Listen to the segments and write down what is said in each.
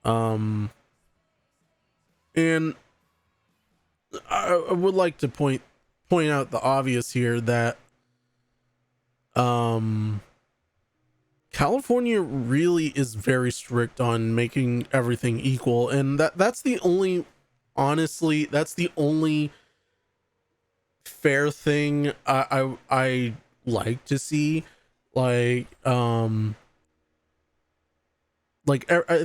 Um, and I would like to point out the obvious here that um California really is very strict on making everything equal, and that's the only, honestly, that's the only fair thing I like to see. Like I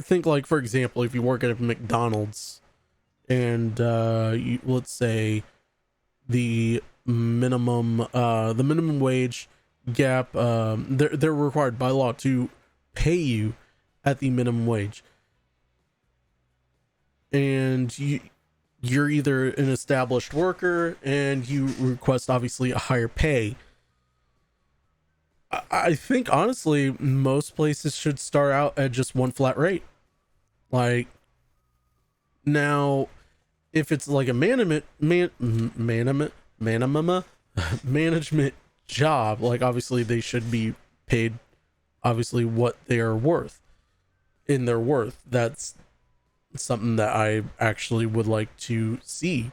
think, like, for example, if you work at a McDonald's and let's say the minimum wage gap, they're required by law to pay you at the minimum wage, and you're either an established worker and you request obviously a higher pay. I think honestly most places should start out at just one flat rate. Like, now, if it's like a management job, like, obviously they should be paid obviously what they are worth, in their worth. That's something that I actually would like to see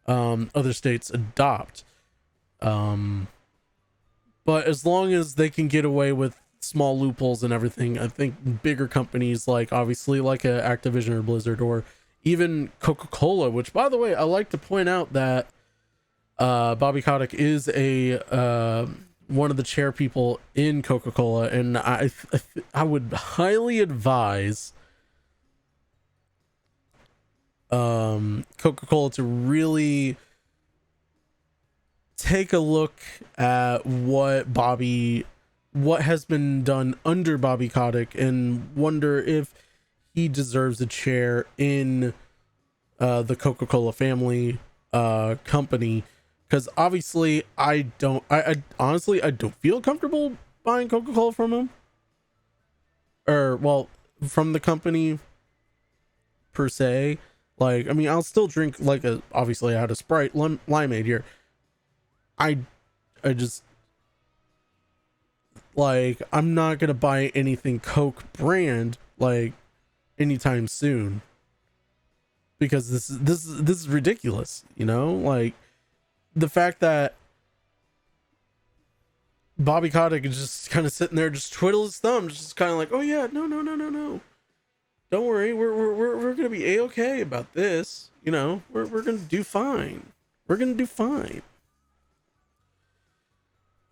other states adopt. But as long as they can get away with small loopholes and everything, I think bigger companies, like obviously like a Activision or Blizzard, or even Coca-Cola, which, by the way, I like to point out that Bobby Kotick is a one of the chair people in Coca-Cola, and I would highly advise Coca-Cola to really take a look at what has been done under Bobby Kotick, and wonder if he deserves a chair in the Coca-Cola family company. Because obviously I honestly, I don't feel comfortable buying Coca-Cola from him, or, well, from the company per se. Like, I mean, I'll still drink, like, obviously I had a Sprite limeade here. I just, like, I'm not gonna buy anything Coke brand, like, anytime soon, because this is ridiculous, you know? Like, the fact that Bobby Kotick is just kind of sitting there, just twiddle his thumbs, just kind of like, oh yeah, no, no, no, no, no, don't worry, we're gonna be a-okay about this, you know, we're gonna do fine, we're gonna do fine.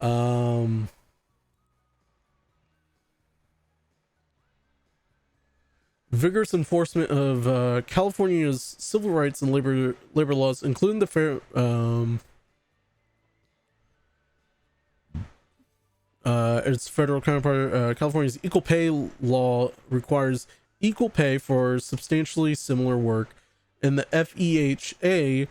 um Vigorous enforcement of California's civil rights and labor laws, including the fair its federal counterpart. California's equal pay law requires equal pay for substantially similar work, and the FEHA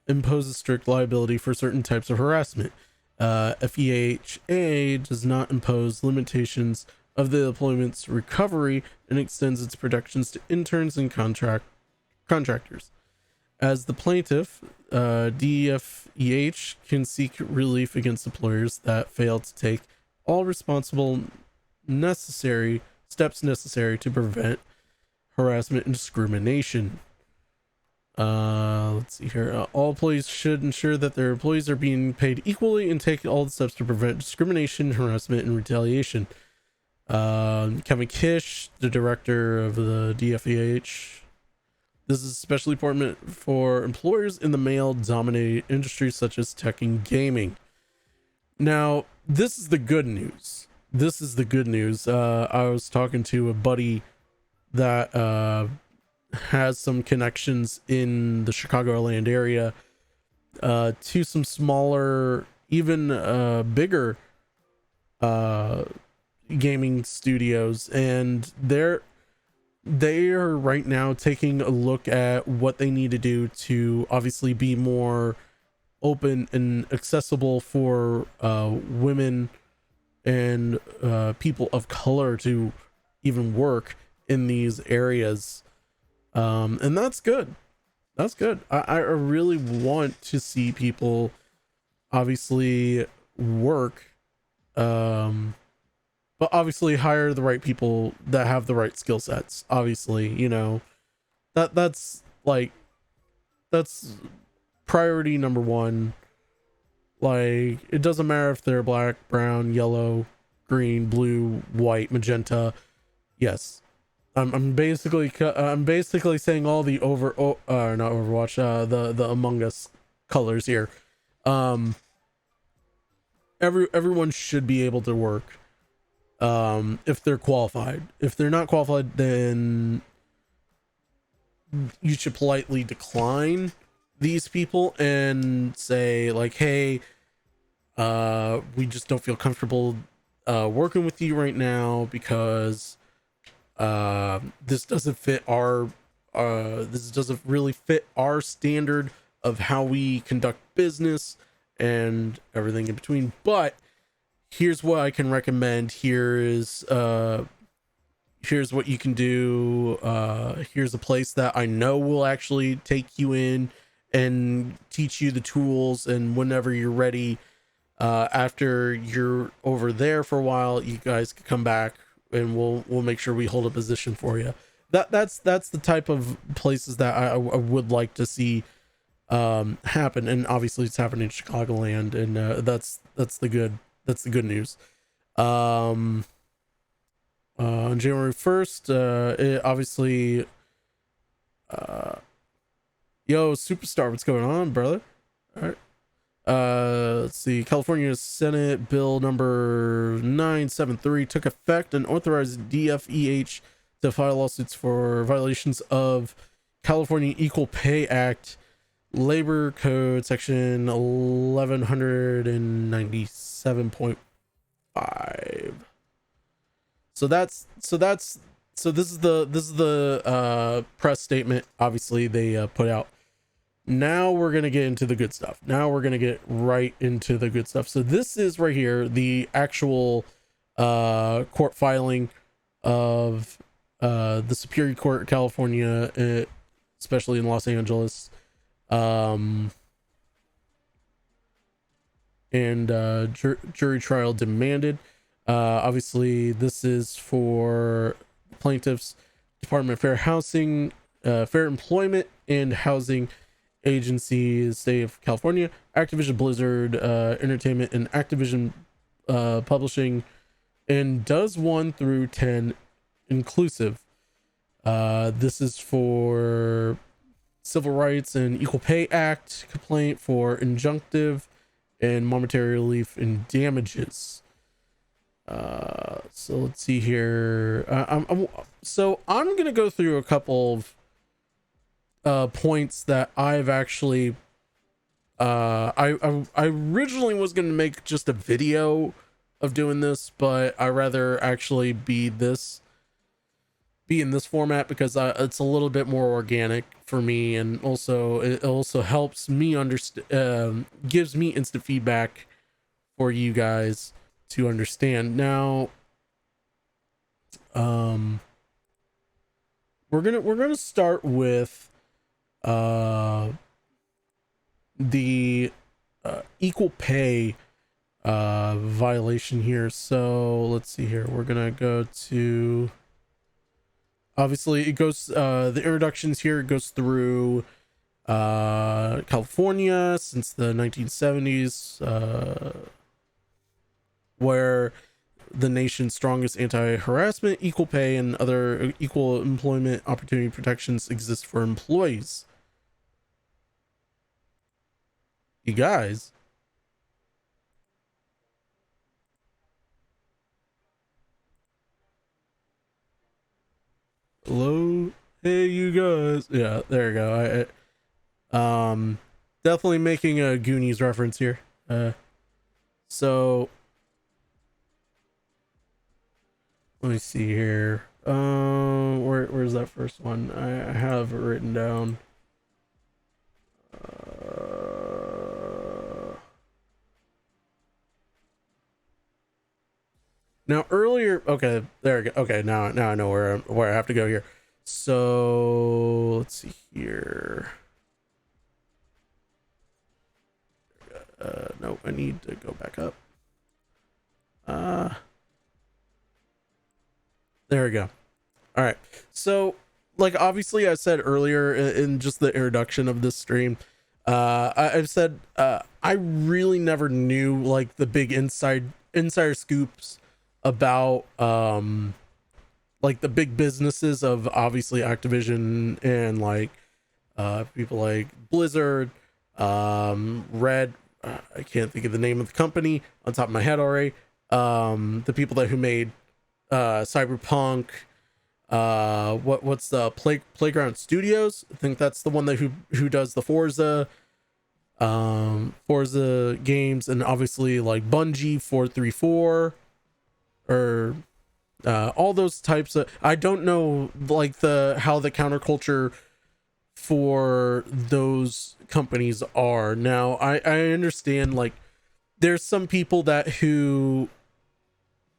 imposes strict liability for certain types of harassment. FEHA does not impose limitations of the employment's recovery and extends its protections to interns and contractors. As the plaintiff, DFEH can seek relief against employers that fail to take all responsible necessary steps necessary to prevent harassment and discrimination. Let's see here. All employees should ensure that their employees are being paid equally and take all the steps to prevent discrimination, harassment, and retaliation. Kevin Kish, the director of the DFEH. This is especially important for employers in the male-dominated industries such as tech and gaming. Now, this is the good news. I was talking to a buddy that has some connections in the Chicagoland area to some smaller, even bigger gaming studios, and they are right now taking a look at what they need to do to obviously be more open and accessible for women and people of color to even work in these areas. And that's good. I really want to see people obviously work, but but obviously hire the right people that have the right skill sets. Obviously, that's like that's priority number one. Like, it doesn't matter if they're black, brown, yellow, green, blue, white, magenta. Yes, I'm basically saying all the not Overwatch, the Among Us colors here. Um, everyone should be able to work. If they're qualified. If they're not qualified, then you should politely decline these people and say like, hey, we just don't feel comfortable working with you right now because this doesn't fit our this doesn't really fit our standard of how we conduct business and everything in between. But here's what I can recommend. Here's what you can do. Here's a place that I know will actually take you in and teach you the tools, and whenever you're ready, after you're over there for a while, you guys can come back and we'll make sure we hold a position for you. That's the type of places that I would like to see happen, and obviously it's happening in Chicagoland, and that's the good news. On January 1st, it obviously yo, Superstar, what's going on, brother? All right. Let's see. California Senate Bill number 973 took effect and authorized DFEH to file lawsuits for violations of California Equal Pay Act, Labor Code Section 1197.5. So this is the press statement obviously they put out. Now we're going to get into the good stuff. Now we're going to get right into the good stuff. So this is right here, the actual court filing of the Superior Court of California, especially in Los Angeles. And jury trial demanded. Obviously, this is for plaintiffs, Department of Fair Housing, Fair Employment and Housing Agency, State of California, Activision Blizzard Entertainment, and Activision Publishing, and does 1 through 10 inclusive. This is for Civil Rights and Equal Pay Act complaint for injunctive and monetary relief and damages. So let's see here. I'm gonna go through a couple of points that I've actually I originally was gonna make just a video of doing this, but I rather actually be in this format because it's a little bit more organic for me, and also it also helps me understand, gives me instant feedback for you guys to understand. Now we're gonna start with the equal pay violation here. So let's see here. We're gonna go to, obviously it goes the introductions here, it goes through California since the 1970s, where the nation's strongest anti-harassment, equal pay, and other equal employment opportunity protections exist for employees. You guys, hello, hey, you guys. Yeah, there you go. Definitely making a Goonies reference here. So let me see here. Where's that first one? I have it written down. Now earlier, okay, there we go. Okay, now I know where I have to go here. So let's see here. No, I need to go back up. There we go. All right. So, like, obviously, I said earlier in just the introduction of this stream, I've said I really never knew like the big insider scoops about like the big businesses of obviously Activision and like people like Blizzard, Red. I can't think of the name of the company on top of my head already. The people that who made Cyberpunk, what's the Playground Studios? I think that's the one that who does the Forza games, and obviously like Bungie 434 or all those types of, I don't know like the how the counterculture for those companies are now. I understand like there's some people that who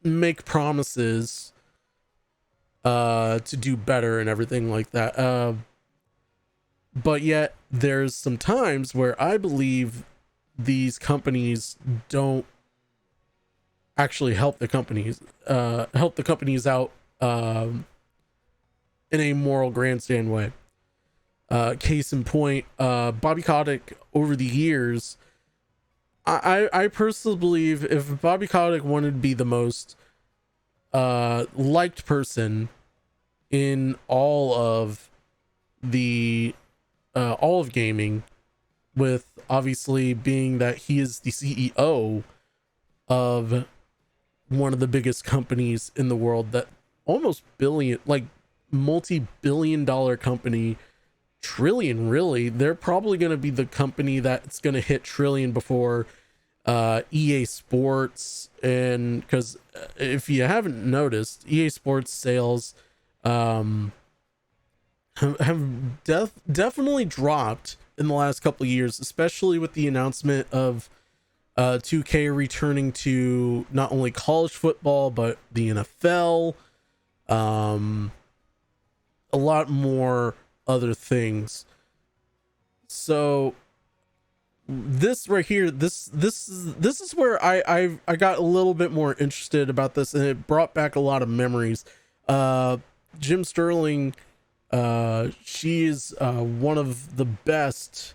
make promises to do better and everything like that, but yet there's some times where I believe these companies don't actually help the companies out in a moral grandstand way. Case in point, Bobby Kotick over the years, I personally believe if Bobby Kotick wanted to be the most liked person in all of gaming, with obviously being that he is the CEO of one of the biggest companies in the world, that almost billion, like multi-billion dollar company, trillion really, they're probably going to be the company that's going to hit trillion before EA Sports. And because if you haven't noticed, EA Sports sales have definitely dropped in the last couple of years, especially with the announcement of 2K returning to not only college football but the NFL, a lot more other things. So this right here, this is where I got a little bit more interested about this, and it brought back a lot of memories. Jim Sterling, she is one of the best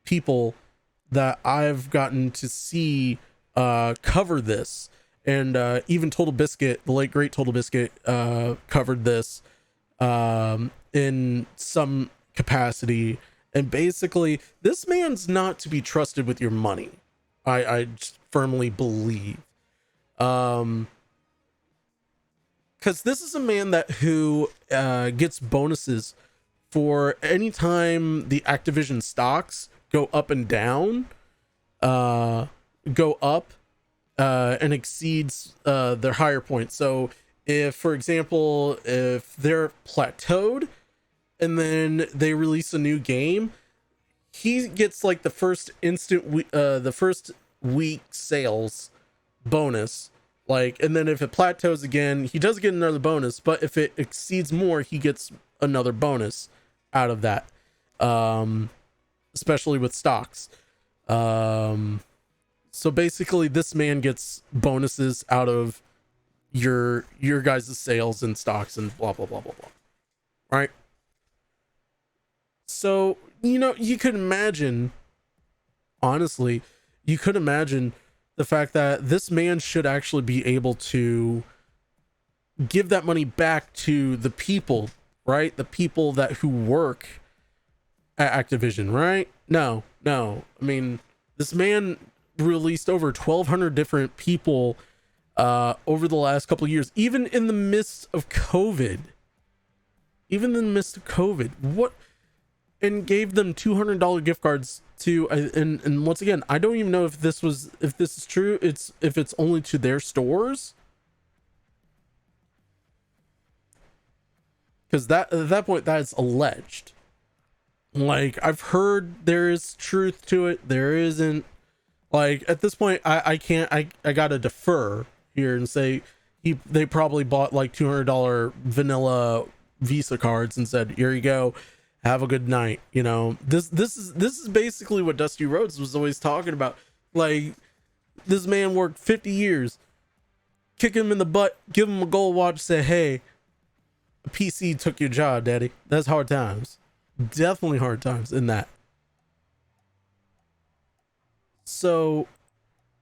people that I've gotten to see cover this, and even Total Biscuit, the late great Total Biscuit, covered this in some capacity. And basically, this man's not to be trusted with your money. I just firmly believe, because this is a man that who gets bonuses for any time the Activision stocks go up and down, go up and exceeds their higher point. So if, for example, if they're plateaued and then they release a new game, he gets like the first week sales bonus. Like, and then if it plateaus again, he does get another bonus, but if it exceeds more, he gets another bonus out of that. Especially with stocks. So basically this man gets bonuses out of your guys' sales and stocks and blah blah blah blah blah. Right? So, you know, you could imagine, honestly, you could imagine the fact that this man should actually be able to give that money back to the people, right? The people that who work at Activision, right? No. I mean, this man released over 1,200 different people over the last couple of years, even in the midst of COVID. What? And gave them $200 gift cards to, and once again, I don't even know if this is true. If it's only to their stores, because that at that point that is alleged. Like, I've heard there is truth to it, there isn't. Like, at this point, I can't, I gotta defer here and say they probably bought like $200 vanilla Visa cards and said, here you go, have a good night. You know, this is basically what Dusty Rhodes was always talking about. Like, this man worked 50 years kick him in the butt, give him a gold watch, say, hey, PC took your job, daddy. That's hard times. Definitely hard times in that. So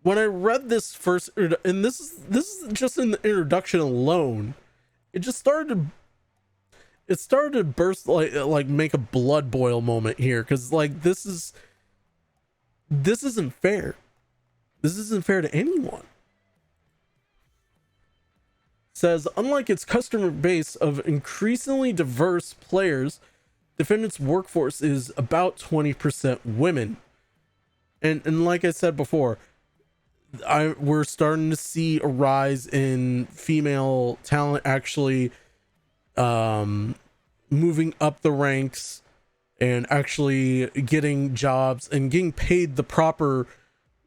when I read this first, and this is just in the introduction alone, it started to burst, like make a blood boil moment here, because like this isn't fair. This isn't fair to anyone. Says, unlike its customer base of increasingly diverse players, Defendant's workforce is about 20% women. And like I said before, we're starting to see a rise in female talent actually moving up the ranks and actually getting jobs and getting paid the proper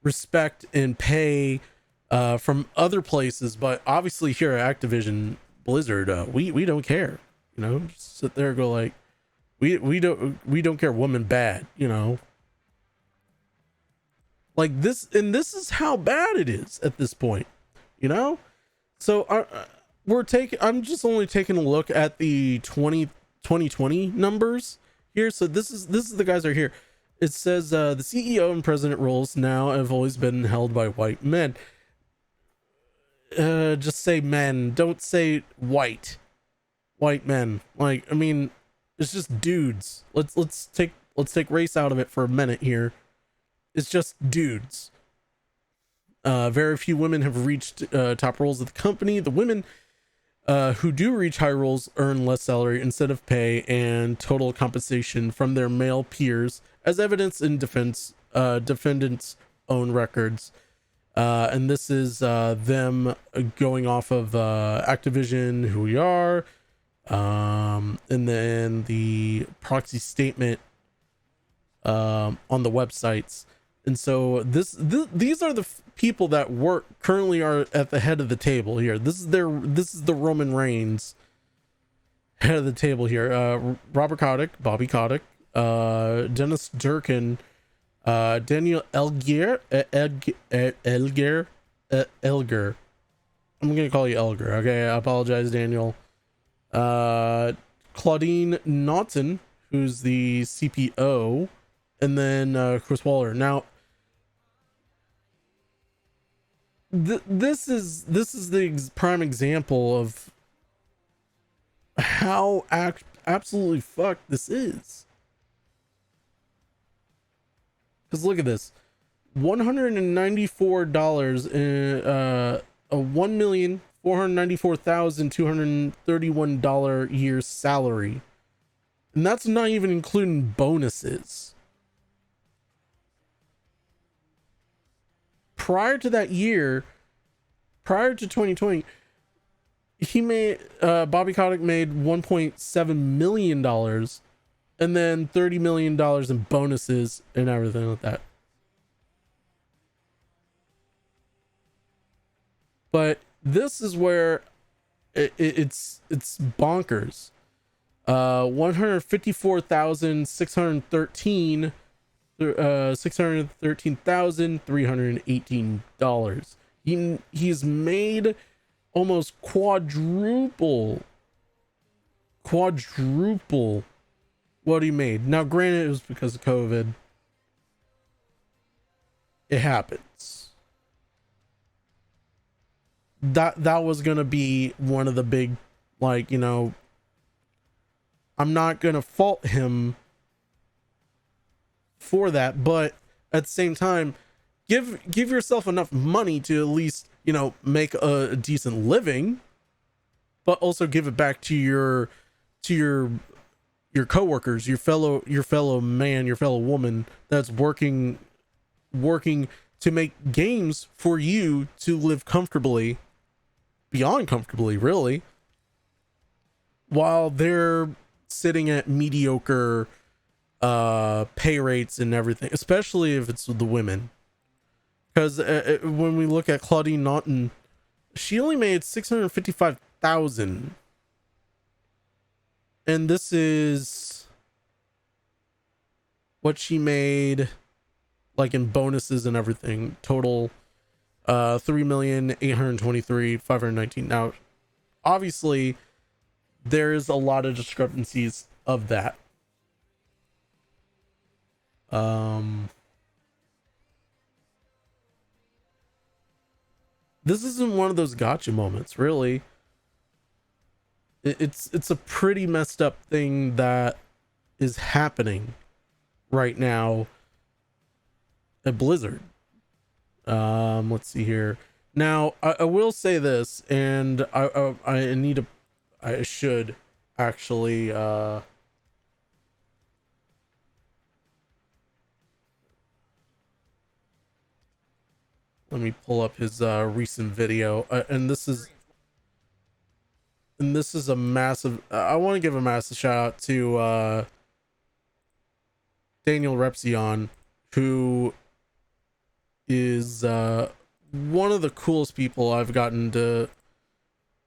respect and pay from other places. But obviously here at Activision Blizzard, we don't care, you know. Just sit there and go like, we don't care, woman bad, you know, like this. And this is how bad it is at this point, you know. So I'm just only taking a look at the 2020 numbers here. So this is the guys are here. It says the CEO and president roles now have always been held by white men. Just say men, don't say white men. Like, I mean, it's just dudes. Let's take race out of it for a minute here. It's just dudes. Very few women have reached top roles at the company. The women who do reach high roles earn less salary, incentive pay, and total compensation from their male peers, as evidenced in defendants' own records. And this is them going off of Activision, who we are, and then the proxy statement on the websites. And so these are the people that currently are at the head of the table here. This is the Roman Reigns head of the table here. Robert Kotick, Bobby Kotick, Dennis Durkin, Daniel Elger. I'm gonna call you Elger. Okay, I apologize, Daniel. Claudine Naughton, who's the CPO, and then Chris Waller. Now, this is the prime example of how absolutely fucked this is. Because look at this, $194 in a $1,494,231 year salary, and that's not even including bonuses. Prior to that year, prior to 2020, he made Bobby Kotick made $1.7 million, and then $30 million in bonuses and everything like that. But this is where it's bonkers. $613,318. He's made almost quadruple what he made. Now, granted, it was because of COVID. It happens. That was gonna be one of the big, like, you know, I'm not gonna fault him for that, but at the same time, give yourself enough money to at least, you know, make a decent living, but also give it back to your coworkers, your fellow man, your fellow woman that's working to make games for you to live comfortably, beyond comfortably, really, while they're sitting at mediocre pay rates and everything, especially if it's the women. Because when we look at Claudine Naughton, she only made $655,000, and this is what she made, like, in bonuses and everything, total 3,823,519. Now, obviously, there's a lot of discrepancies of that. This isn't one of those gotcha moments, really. It's a pretty messed up thing that is happening right now at Blizzard. Let's see here. Now, I will say this, and I should actually let me pull up his recent video, and this is a massive. I want to give a massive shout out to Daniel Repzion, who is one of the coolest people I've gotten to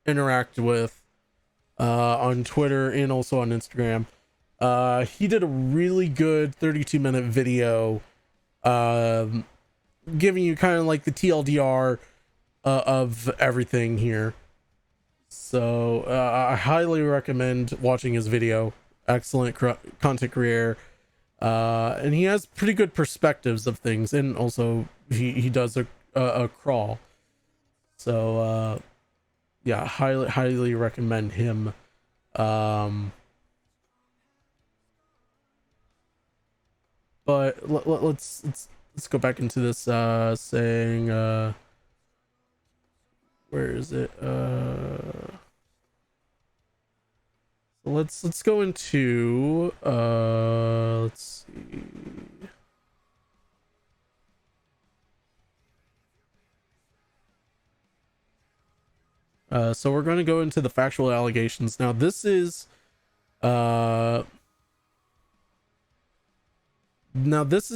interact with on Twitter and also on Instagram. He did a really good 32-minute video giving you kind of like the TLDR of everything here. So I highly recommend watching his video. Excellent content creator, and he has pretty good perspectives of things, and also he does a crawl. So yeah, highly recommend him. But let's go back into this saying where is it? So let's go into let's see. So we're going to go into the factual allegations. Now this is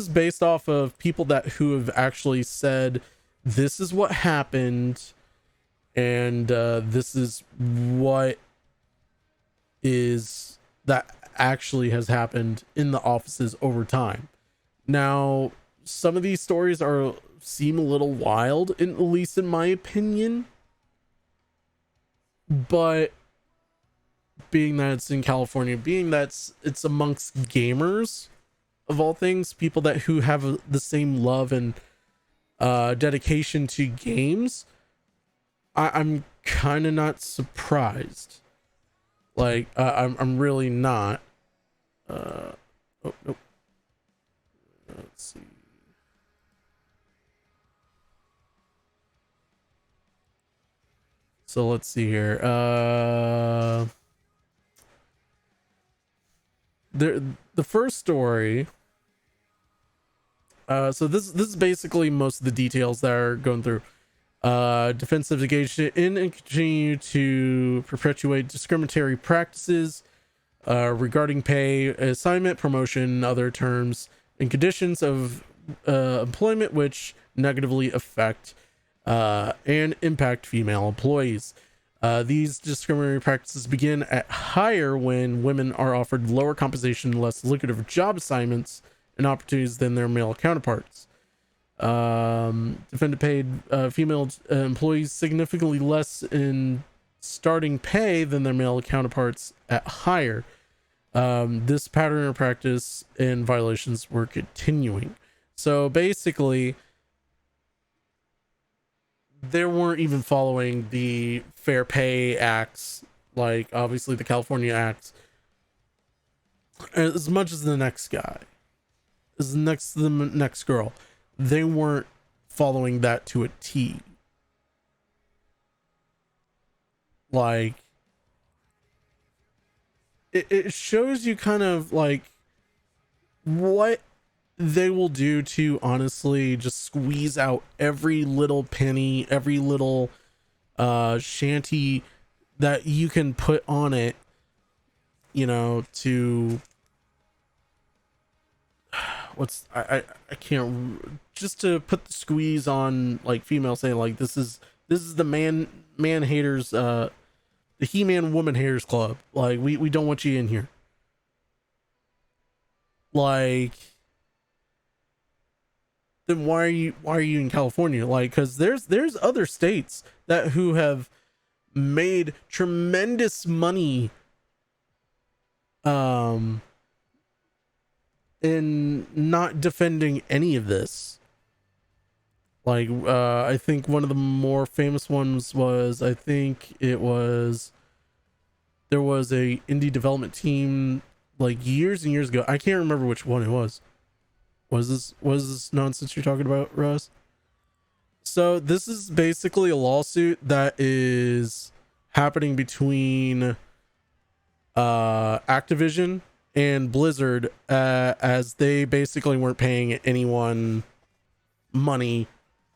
based off of people who have actually said this is what happened, and this is what is that actually has happened in the offices over time. Now, some of these stories seem a little wild, at least in my opinion, but being that it's in California, being that it's amongst gamers of all things, people who have the same love and dedication to games, I'm kind of not surprised. Like I'm really not. Oh nope. Let's see. So let's see here. The first story. So this is basically most of the details that are going through. Defensive engaged in and continue to perpetuate discriminatory practices regarding pay, assignment, promotion, other terms and conditions of employment which negatively affect and impact female employees. These discriminatory practices begin at higher when women are offered lower compensation, less lucrative job assignments and opportunities than their male counterparts. Defendant paid female employees significantly less in starting pay than their male counterparts at higher. This pattern of practice and violations were continuing. So basically, they weren't even following the Fair Pay Acts, like obviously the California Acts, as much as the next guy, as next to the next girl. They weren't following that to a T. Like, it shows you kind of like what they will do to honestly just squeeze out every little penny, every little shanty that you can put on it, you know, to I can't, just to put the squeeze on like female, saying like this is the man haters, the He-Man woman haters club, like we don't want you in here. Like, then why are you in California? Like, because there's other states that who have made tremendous money um in not defending any of this. Like, I think one of the more famous ones was, I think it was, there was a indie development team like years and years ago. I can't remember which one it was. Was this nonsense you're talking about, Russ? So this is basically a lawsuit that is happening between Activision and Blizzard, as they basically weren't paying anyone money.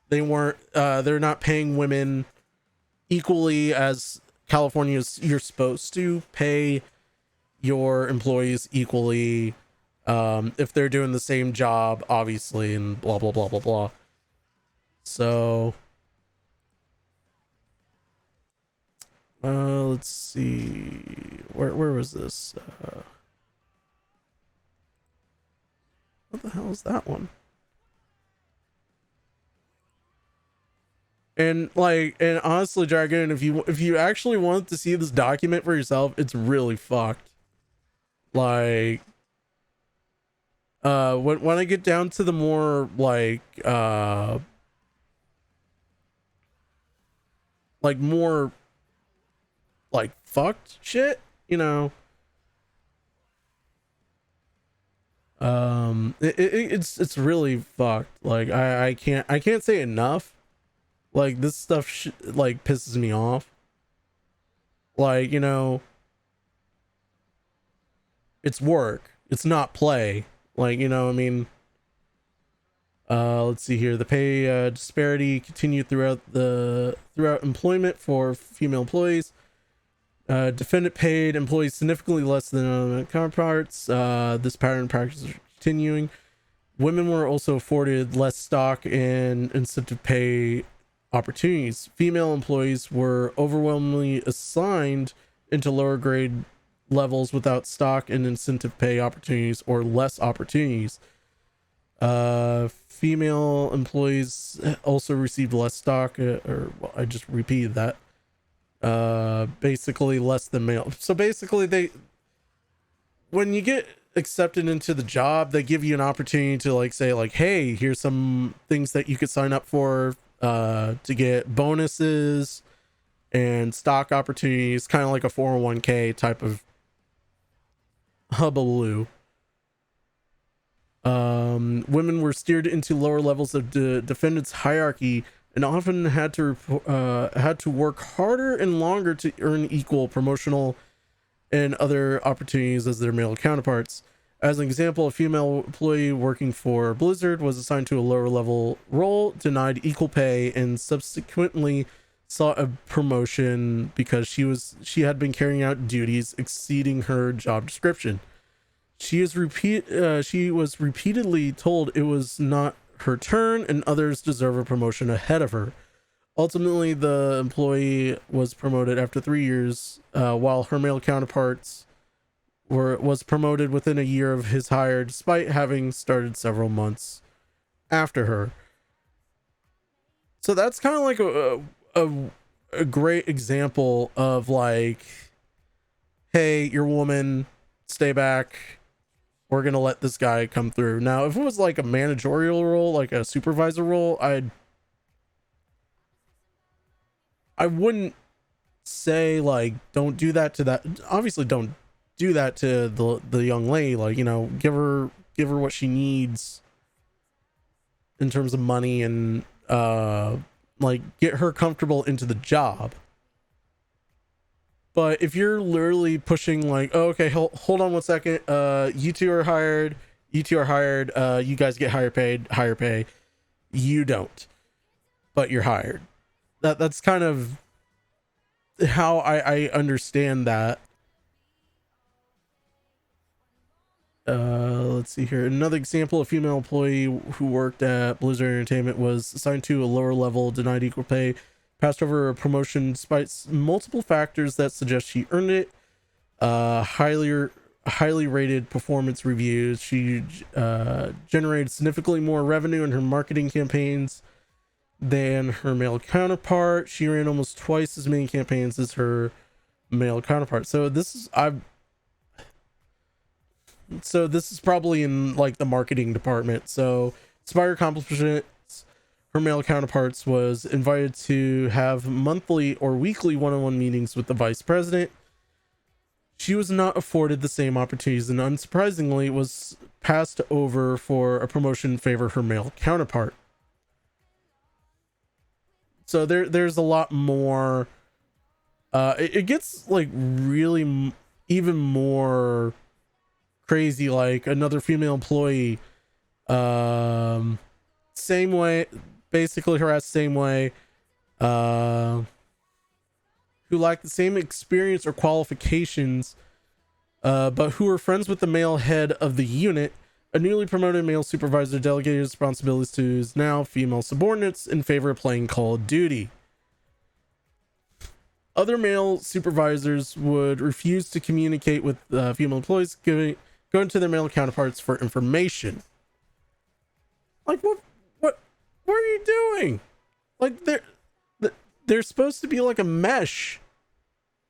They're not paying women equally as California's. You're supposed to pay your employees equally if they're doing the same job, obviously, and blah blah blah blah blah. So let's see, where was this? What the hell is that one? And honestly, Dragon, if you actually want to see this document for yourself, it's really fucked. Like, when I get down to the more more like fucked shit, it's really fucked. Like, I can't say enough. Like, this stuff like pisses me off. Like, it's work, it's not play. Like, I mean, let's see here. The pay disparity continued throughout employment for female employees. Defendant paid employees significantly less than counterparts. This pattern practice is continuing. Women were also afforded less stock and incentive pay opportunities. Female employees were overwhelmingly assigned into lower grade levels without stock and incentive pay opportunities, or less opportunities. Female employees also received less stock, I just repeated that. Basically less than male. So basically, when you get accepted into the job, they give you an opportunity to like say like, hey, here's some things that you could sign up for to get bonuses and stock opportunities, kind of like a 401k type of hullabaloo. Women were steered into lower levels of the defendant's hierarchy and often had to work harder and longer to earn equal promotional and other opportunities as their male counterparts. As an example, a female employee working for Blizzard was assigned to a lower level role, denied equal pay, and subsequently sought a promotion because she had been carrying out duties exceeding her job description. She was repeatedly told it was not her turn and others deserve a promotion ahead of her. Ultimately, the employee was promoted after 3 years, while her male counterparts was promoted within a year of his hire, despite having started several months after her. So that's kind of like a great example of like, hey, you're a woman, stay back. We're gonna let this guy come through. Now, if it was like a managerial role, like a supervisor role, I wouldn't say like don't do that to that. Obviously, don't do that to the young lady. Like, give her what she needs in terms of money, and like get her comfortable into the job. But if you're literally pushing like, oh, okay, hold on 1 second, you two are hired, you guys get higher pay, you don't, but you're hired. That's kind of how I understand that. Let's see here. Another example: a female employee who worked at Blizzard Entertainment was assigned to a lower level, denied equal pay, passed over a promotion despite multiple factors that suggest she earned it. highly rated performance reviews. She generated significantly more revenue in her marketing campaigns than her male counterpart. She ran almost twice as many campaigns as her male counterpart. So this is probably in like the marketing department. So despite her accomplishments, her male counterparts was invited to have monthly or weekly one-on-one meetings with the vice president. She was not afforded the same opportunities and unsurprisingly was passed over for a promotion in favor of her male counterpart. So there's a lot more. It gets like really even more crazy. Like another female employee, same way, basically harassed same way, who lacked the same experience or qualifications, but who were friends with the male head of the unit. A newly promoted male supervisor delegated responsibilities to his now female subordinates in favor of playing Call of Duty. Other male supervisors would refuse to communicate with female employees, going to their male counterparts for information. Like what are you doing? Like there's supposed to be like a mesh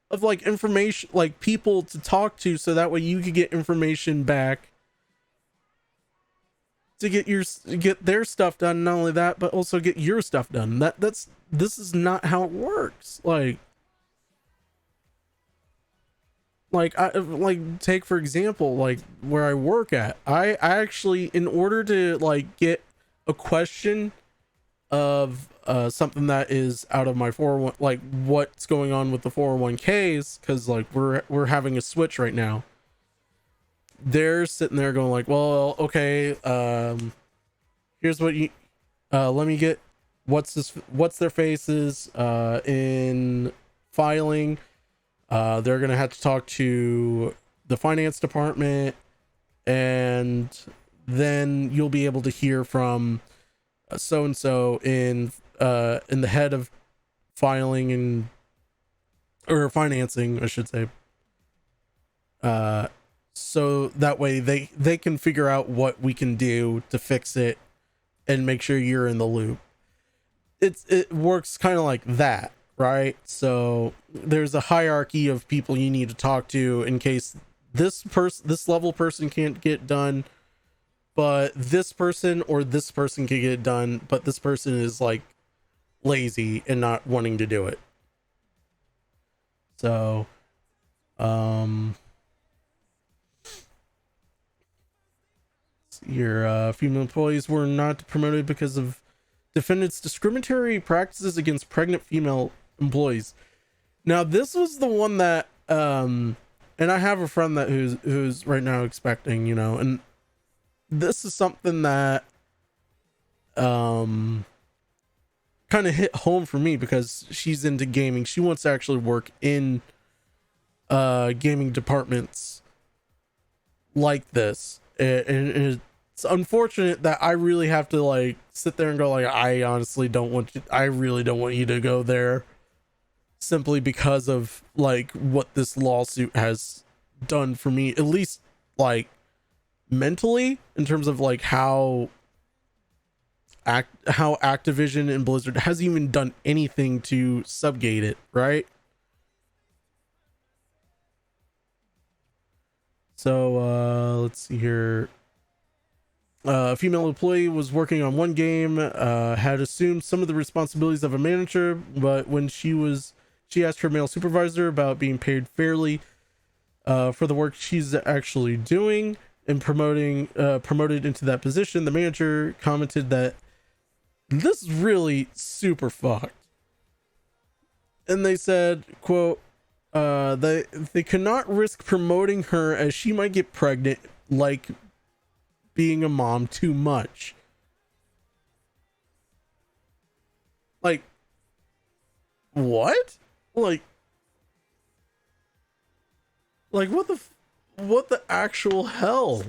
of like information, like people to talk to, so that way you could get information back to get their stuff done. Not only that, but also get your stuff done. This is not how it works. Like take for example, like where I work at, I actually, in order to like get a question of something that is out of my 401, like what's going on with the 401ks, because like we're having a switch right now. They're sitting there going like, well, okay, here's what you let me get what's their faces in filing. They're gonna have to talk to the finance department, and then you'll be able to hear from so and so in the head of filing and or financing, I should say. So that way they can figure out what we can do to fix it and make sure you're in the loop. It works kind of like that, right? So there's a hierarchy of people you need to talk to in case this level person can't get done, but this person or this person can get it done, but this person is like lazy and not wanting to do it. So your female employees were not promoted because of defendants' discriminatory practices against pregnant female employees. Now this was the one that and I have a friend that who's right now expecting, and this is something that kind of hit home for me because she's into gaming. She wants to actually work in gaming departments like this, and it's unfortunate that I really have to like sit there and go like, I really don't want you to go there, simply because of like what this lawsuit has done for me, at least like mentally, in terms of like how Activision and Blizzard hasn't even done anything to subgate it, right? So let's see here. A female employee was working on one game, had assumed some of the responsibilities of a manager, but when she asked her male supervisor about being paid fairly for the work she's actually doing and promoted into that position, the manager commented that this is really super fucked. And they said, quote, they cannot risk promoting her as she might get pregnant, like being a mom, too much. Like, what? Like what the actual hell?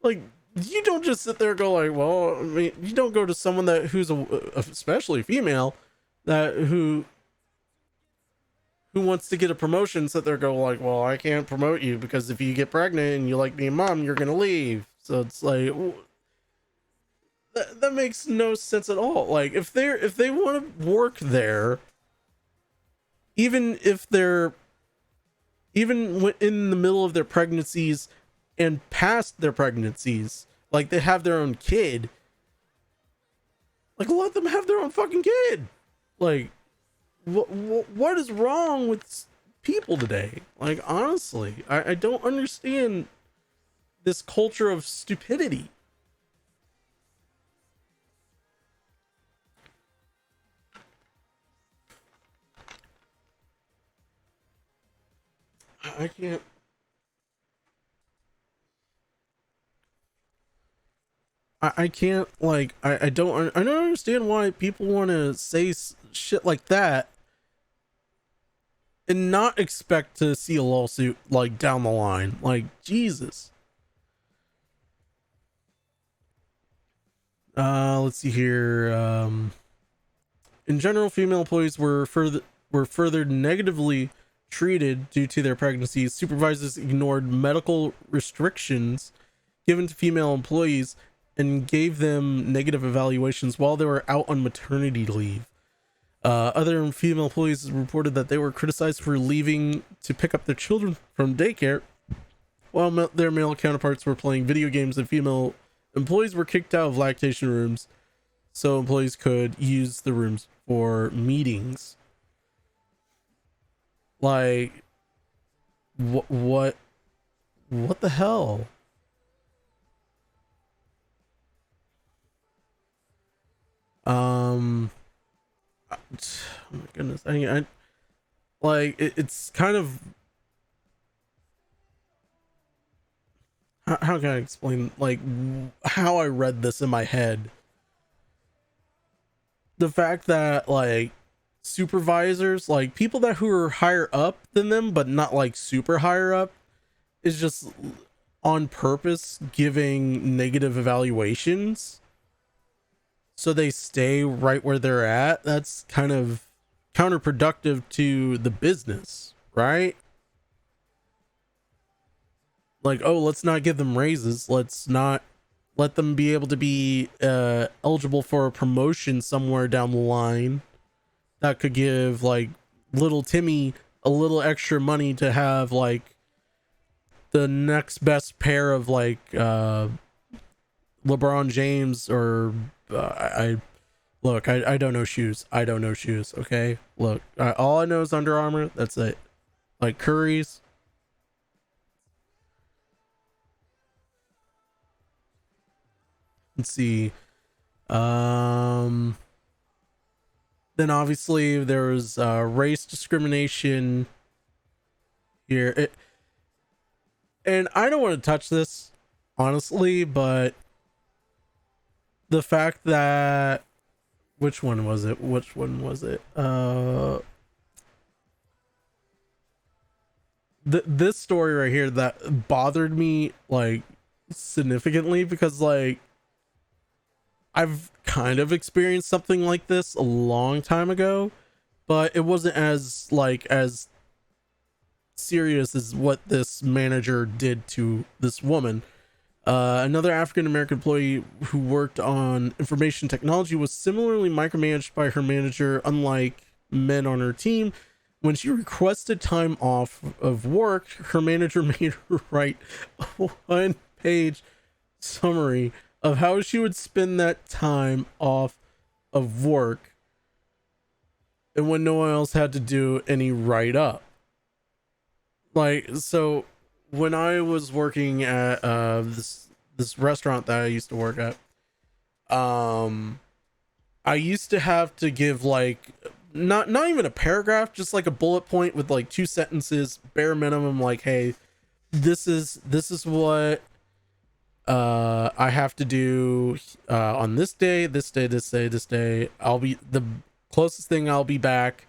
Like, you don't just sit there and go like, well, I mean, you don't go to someone who's especially female, that who who wants to get a promotion sit there go like, well, I can't promote you because if you get pregnant and you like being mom, you're gonna leave. So it's like that makes no sense at all. Like if they want to work there, even if they're in the middle of their pregnancies and past their pregnancies, like they have their own kid, like let them have their own fucking kid. Like what is wrong with people today? Like honestly, I don't understand this culture of stupidity. I can't. I can't like I don't understand why people want to say shit like that and not expect to see a lawsuit like down the line. Like Jesus. Let's see here. In general, female employees were further negatively treated due to their pregnancies. Supervisors ignored medical restrictions given to female employees and gave them negative evaluations while they were out on maternity leave. Other female employees reported that they were criticized for leaving to pick up their children from daycare while their male counterparts were playing video games, and female employees were kicked out of lactation rooms so employees could use the rooms for meetings. Like what the hell? Oh my goodness. I like it's kind of how can I explain like how I read this in my head? The fact that like supervisors, like people that who are higher up than them but not like super higher up, is just on purpose giving negative evaluations so they stay right where they're at. That's kind of counterproductive to the business, right? Like, oh, let's not give them raises, let's not let them be able to be eligible for a promotion somewhere down the line that could give like little Timmy a little extra money to have like the next best pair of like LeBron James or I look, I don't know shoes. I don't know shoes. Okay, look, all I know is Under Armour. That's it. Like Curry's. Let's see. Then obviously there was race discrimination here. And I don't want to touch this honestly, but the fact that which one was it? This story right here that bothered me like significantly because like I've kind of experienced something like this a long time ago, but it wasn't as serious as what this manager did to this woman. Another African American employee who worked on information technology was similarly micromanaged by her manager. Unlike men on her team, when she requested time off of work, her manager made her write a one-page summary of how she would spend that time off of work, and when no one else had to do any write-up. Like, so when I was working at this restaurant that I used to work at, I used to have to give like not even a paragraph, just like a bullet point with like 2 sentences, bare minimum, like, hey, this is what I have to do on this day, this day, this day, this day. I'll be the closest thing I'll be back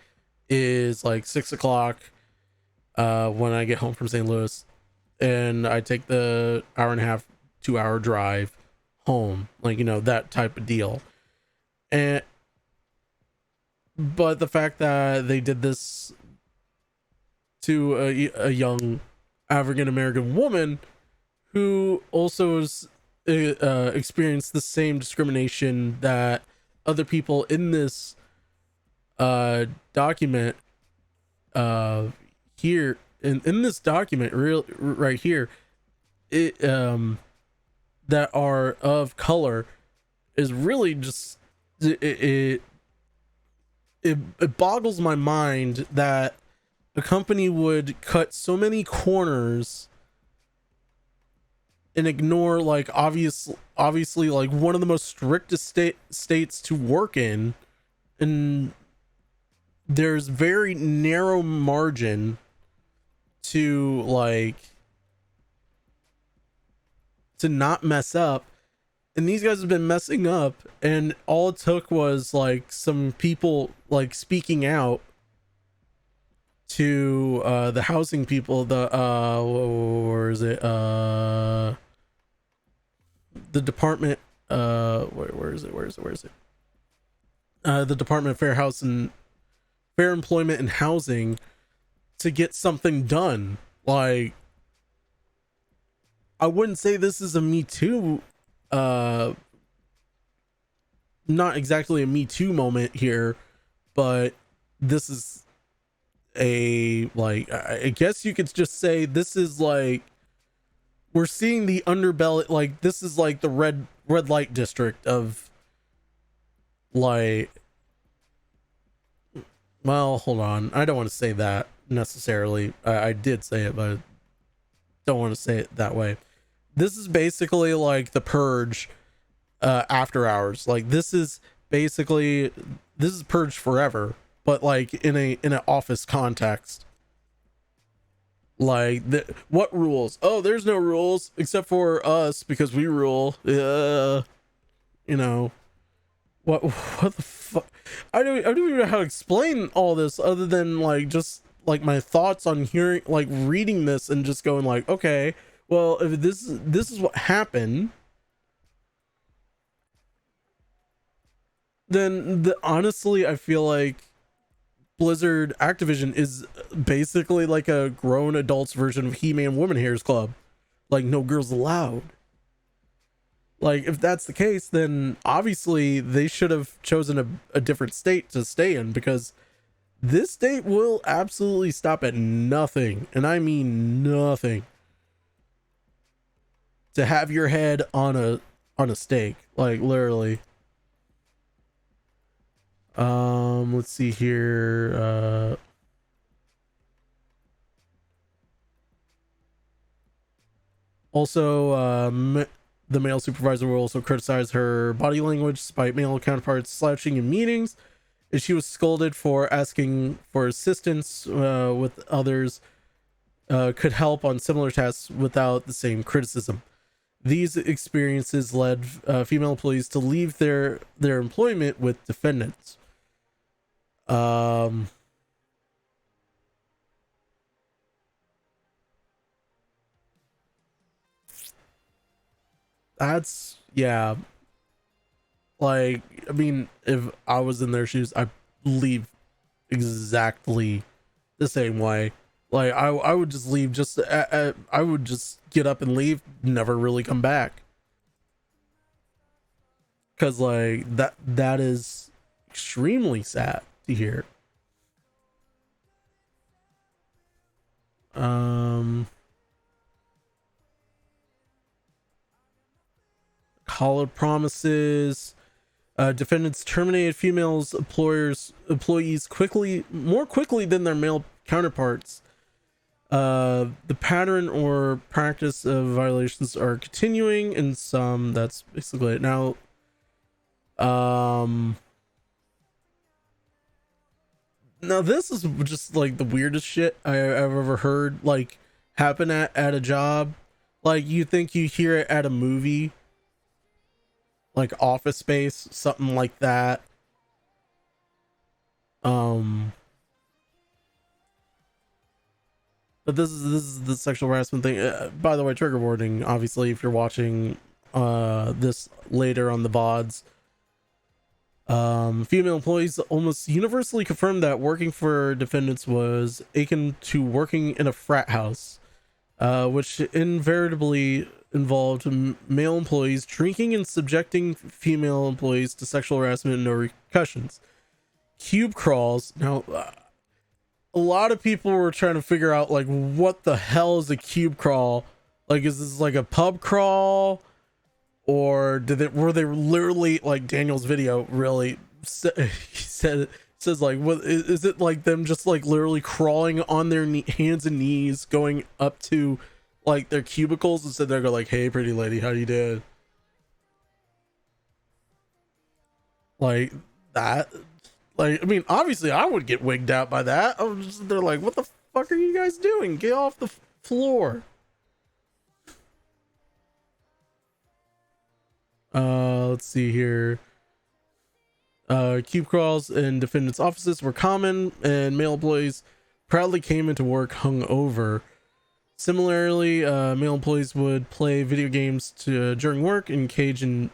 is like 6 o'clock when I get home from St. Louis, and I take the hour and a half, 2 hour drive home, like, you know, that type of deal. And but the fact that they did this to a young African American woman who also has experienced the same discrimination that other people in this document here in this document right here, it that are of color, is really just it boggles my mind that a company would cut so many corners and ignore, like, obviously like one of the most strictest states to work in, and there's very narrow margin to, like, to not mess up. And these guys have been messing up, and all it took was like some people like speaking out to the housing people, the where is it, the department, where is it, the Department of Fair Employment and Housing, to get something done. Like, I wouldn't say this is a Me Too, not exactly a Me Too moment here, but this is a, like, I guess you could just say this is like, we're seeing the underbelly, like, this is like the red light district of, like, well, hold on, I don't want to say that necessarily. I did say it, but I don't want to say it that way. This is basically like the Purge after hours. Like, this is basically, this is Purge forever, but like in an office context. Like, what rules? Oh, there's no rules except for us because we rule. You know, what the fuck? I don't even know how to explain all this other than like just like my thoughts on hearing, like, reading this and just going like, okay, well, if this is what happened, then honestly, I feel like Blizzard Activision is basically like a grown adults version of He-Man Woman Haters Club. Like, no girls allowed. Like, if that's the case, then obviously they should have chosen a different state to stay in, because this state will absolutely stop at nothing, and I mean nothing, to have your head on a stake. Like, literally. Let's see here. Also, the male supervisor will also criticize her body language despite male counterparts slouching in meetings, and she was scolded for asking for assistance with others could help on similar tasks without the same criticism. These experiences led female employees to leave their employment with defendants. That's, yeah. Like, I mean, if I was in their shoes, I'd leave exactly the same way. Like, I would just leave, just I would just get up and leave, never really come back, because like that is extremely sad to hear. Hollow promises. Defendants terminated females employees more quickly than their male counterparts. The pattern or practice of violations are continuing in some. That's basically it. Now, now this is just like the weirdest shit I've ever heard, like, happen at a job. Like, you think you hear it at a movie, like Office Space, something like that. But this is the sexual harassment thing. By the way, trigger warning, obviously, if you're watching this later on the VODs. Female employees almost universally confirmed that working for defendants was akin to working in a frat house, which invariably involved male employees drinking and subjecting female employees to sexual harassment and no repercussions. Cube crawls. Now, a lot of people were trying to figure out, like, what the hell is a cube crawl? Like, is this like a pub crawl? Or were they literally, like Daniel's video really says like, what is it, like them just like literally crawling on their hands and knees going up to like their cubicles and sit there go like, hey pretty lady, how you doing? Like that. Like, I mean, obviously I would get wigged out by that. They're like, what the fuck are you guys doing? Get off the floor. Let's see here. Cube crawls in defendants' offices were common, and male employees proudly came into work hungover. Similarly, male employees would play video games during work, engage in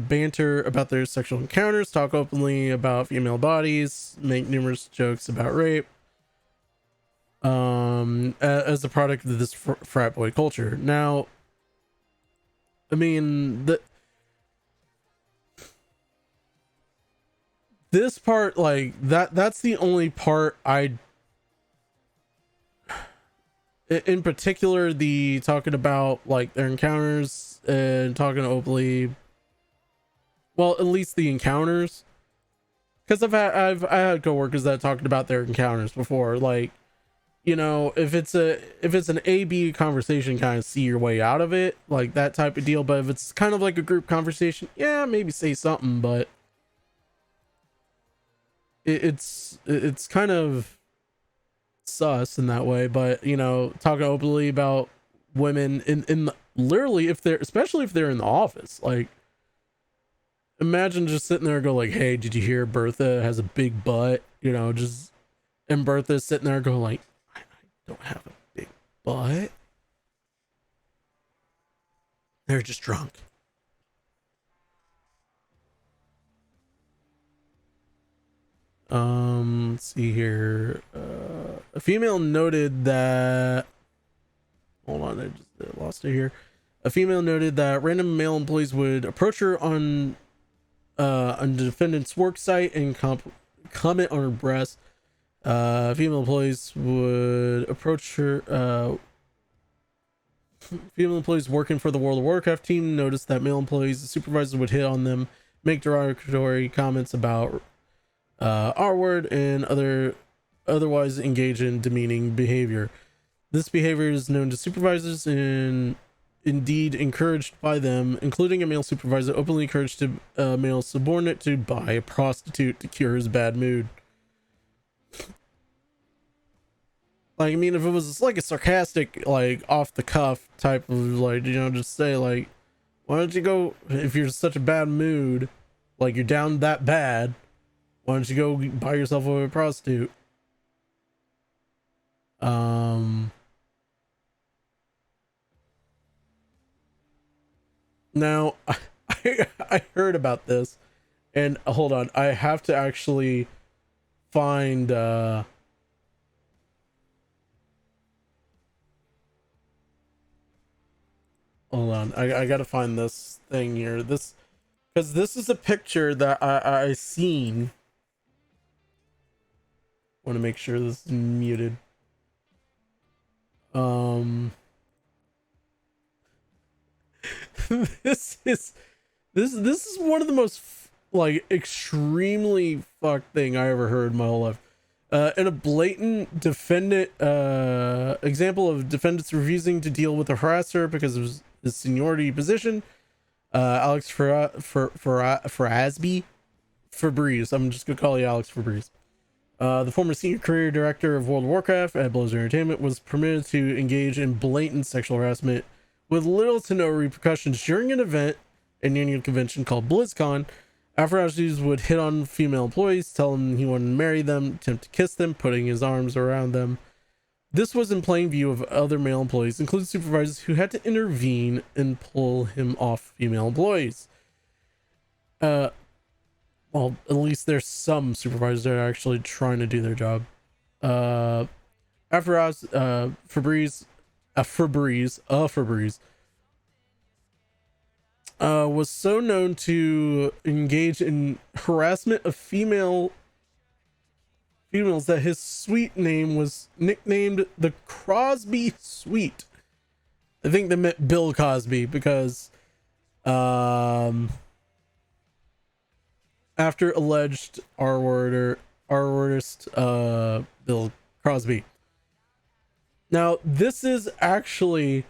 banter about their sexual encounters, talk openly about female bodies, make numerous jokes about rape. As a product of this frat boy culture. Now, I mean, this part, like that's the only part in particular, the talking about like their encounters and talking openly, well, at least the encounters, because I've had coworkers that talked about their encounters before. Like, you know, if it's an A-B conversation, kind of see your way out of it, like that type of deal. But if it's kind of like a group conversation, yeah, maybe say something, but it's kind of sus in that way. But, you know, talking openly about women in literally, if they're, especially if they're in the office, like imagine just sitting there and go like, hey, did you hear Bertha has a big butt? You know, just, and Bertha's sitting there going like, don't have a big butt. They're just drunk. Let's see here. A female noted that, hold on, I just lost it here. A female noted that random male employees would approach her on the defendant's work site and comment on her breast. Female employees would approach her. Female employees working for the World of Warcraft team noticed that male employees, the supervisor, would hit on them, make derogatory comments about R word, and otherwise engage in demeaning behavior. This behavior is known to supervisors and indeed encouraged by them, including a male supervisor openly encouraged a male subordinate to buy a prostitute to cure his bad mood. Like, I mean, if it was like a sarcastic, like off the cuff type of, like, you know, just say like, why don't you go, if you're in such a bad mood, like you're down that bad, why don't you go buy yourself a prostitute? Now I heard about this, and hold on, I have to actually find hold on, I gotta find this thing here, this, because this is a picture that I seen. Want to make sure this is muted. This is one of the most like extremely fucked thing I ever heard in my whole life. In a blatant defendant example of defendants refusing to deal with a harasser because of his seniority position, Alex Fabrice, I'm just gonna call you Alex Fabrice. The former senior career director of World of Warcraft at Blizzard Entertainment was permitted to engage in blatant sexual harassment with little to no repercussions during an event, an annual convention called BlizzCon. After-hours would hit on female employees, tell them he wanted to marry them, attempt to kiss them, putting his arms around them. This was in plain view of other male employees, including supervisors, who had to intervene and pull him off female employees. Well, at least there's some supervisors that are actually trying to do their job. After us, Febreze was so known to engage in harassment of females that his suite name was nicknamed the Crosby Suite. I think they meant Bill Cosby because after alleged R-wordist Bill Crosby. Now, this is actually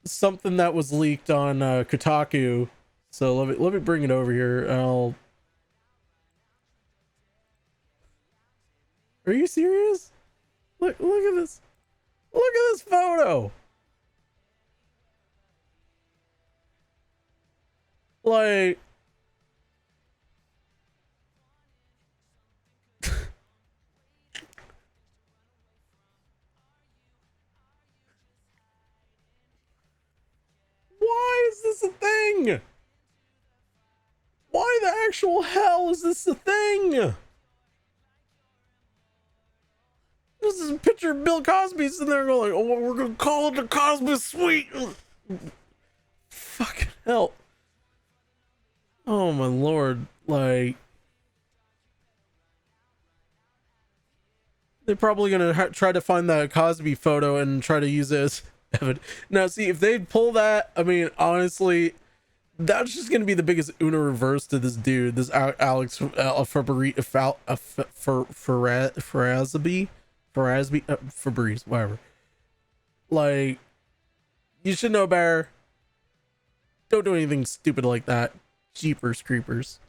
something that was leaked on Kotaku. So let me bring it over here. Are you serious? Look at this. Look at this photo. Like, why is this a thing? Why the actual hell is this a thing? This is a picture of Bill Cosby sitting there going, oh, we're gonna call it the Cosby Suite. Fucking hell. Oh my lord. Like, they're probably gonna try to find that Cosby photo and try to use it as evidence. Now, see, if they pull that, I mean, honestly, that's just gonna be the biggest Uno reverse to this dude, this Alex Febreze, whatever. Like, you should know better. Don't do anything stupid like that. Jeepers creepers.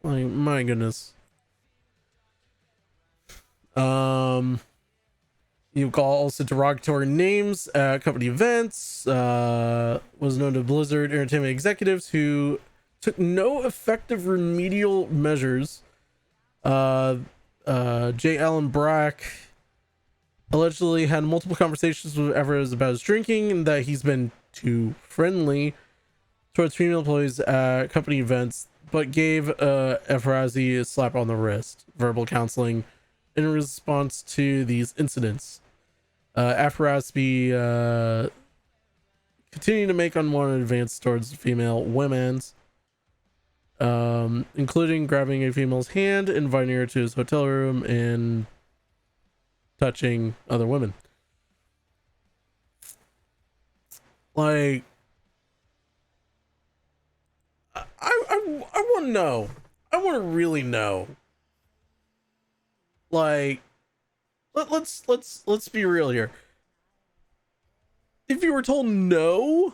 Like, my goodness. You call also derogatory names at company events. Was known to Blizzard Entertainment executives who took no effective remedial measures. J. Allen Brack allegedly had multiple conversations with Everett about his drinking and that he's been too friendly towards female employees at company events, but gave Efrazi a slap on the wrist, verbal counseling in response to these incidents. Efrazi continued to make unwanted advances towards female women's, including grabbing a female's hand, inviting her to his hotel room, and touching other women. Like, I want to know. I want to really know. Like, let's be real here. If you were told no,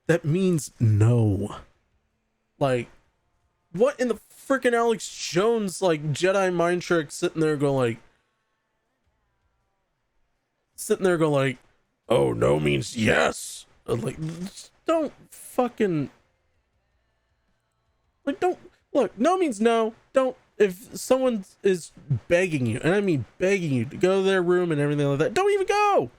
that means no. Like, what in the freaking Alex Jones, like, Jedi mind trick sitting there going like, oh, no means yes. Like, don't fucking, like, don't, look, no means no. Don't, if someone is begging you, and I mean begging you to go to their room and everything like that, don't even go.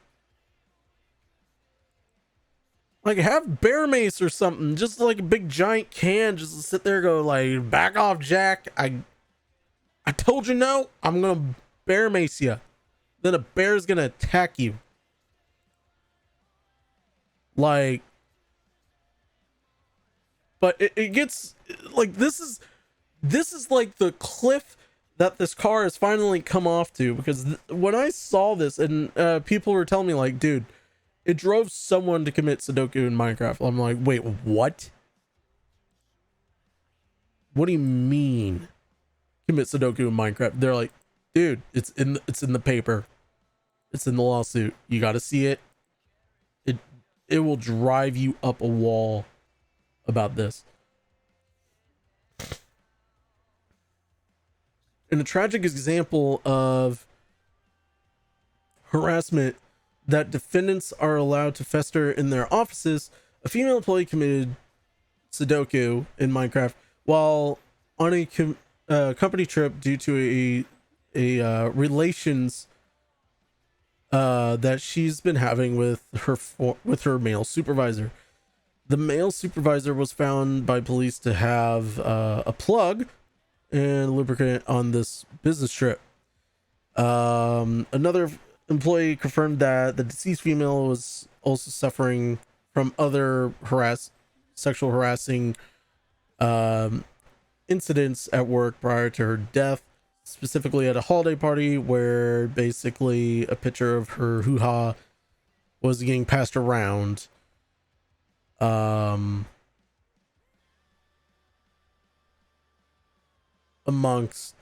Like, have bear mace or something, just like a big giant can, just to sit there and go like, back off, Jack. I told you no, I'm gonna bear mace you. Then a bear's gonna attack you. Like, but it gets like, this is like the cliff that this car has finally come off to, because when I saw this and people were telling me like, dude, it drove someone to commit Sudoku in Minecraft. I'm like, wait, what? What do you mean commit Sudoku in Minecraft? They're like, dude, it's in the paper. It's in the lawsuit. You got to see it. It will drive you up a wall about this. In a tragic example of harassment that defendants are allowed to fester in their offices, a female employee committed Sudoku in Minecraft while on a company trip due to relations that she's been having with her male supervisor. The male supervisor was found by police to have a plug and lubricant on this business trip. Another employee confirmed that the deceased female was also suffering from other sexual harassing incidents at work prior to her death, specifically at a holiday party where basically a picture of her hoo-ha was getting passed around. Amongst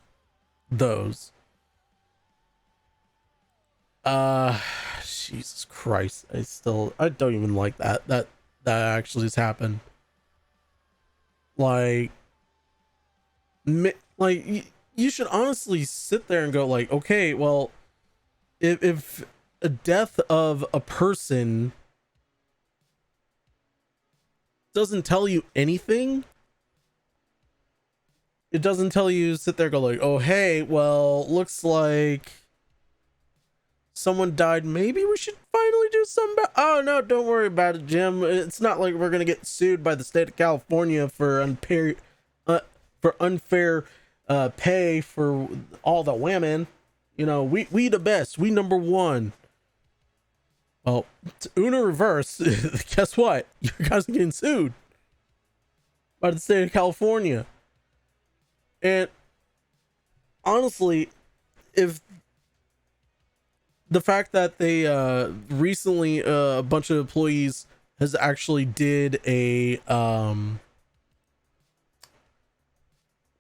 those. Jesus Christ. I don't even like that actually has happened. Like you should honestly sit there and go like, okay, well, if a death of a person doesn't tell you anything, it doesn't tell you, sit there and go like, oh hey, well, looks like someone died, maybe we should finally do something about. Oh no, don't worry about it, Jim. It's not like we're gonna get sued by the state of California for unfair pay for all the women. You know, we the best, we number one. Well, to Una reverse, guess what? You guys are getting sued by the state of California. And honestly, if the fact that they recently a bunch of employees has actually did a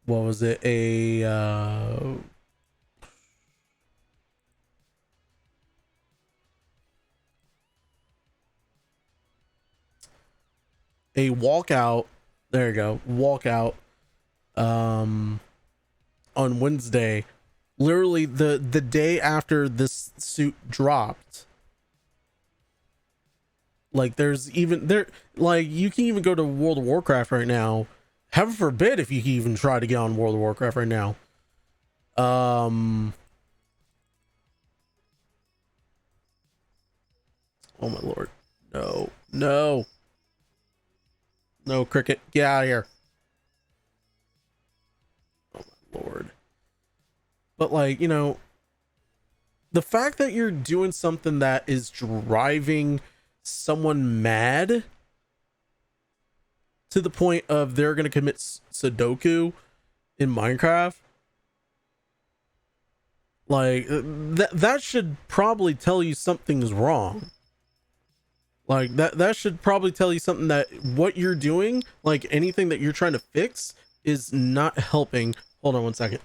what was it, a walkout, there you go, walkout on Wednesday, literally the day after this suit dropped. Like there's even there, like you can even go to World of Warcraft right now. Heaven forbid if you can even try to get on World of Warcraft right now. Oh my lord, no, cricket, get out of here. Oh my lord. But like, you know, the fact that you're doing something that is driving someone mad to the point of they're going to commit Sudoku in Minecraft, like that should probably tell you something's wrong. Like that should probably tell you something, that what you're doing, like anything that you're trying to fix, is not helping. Hold on one second.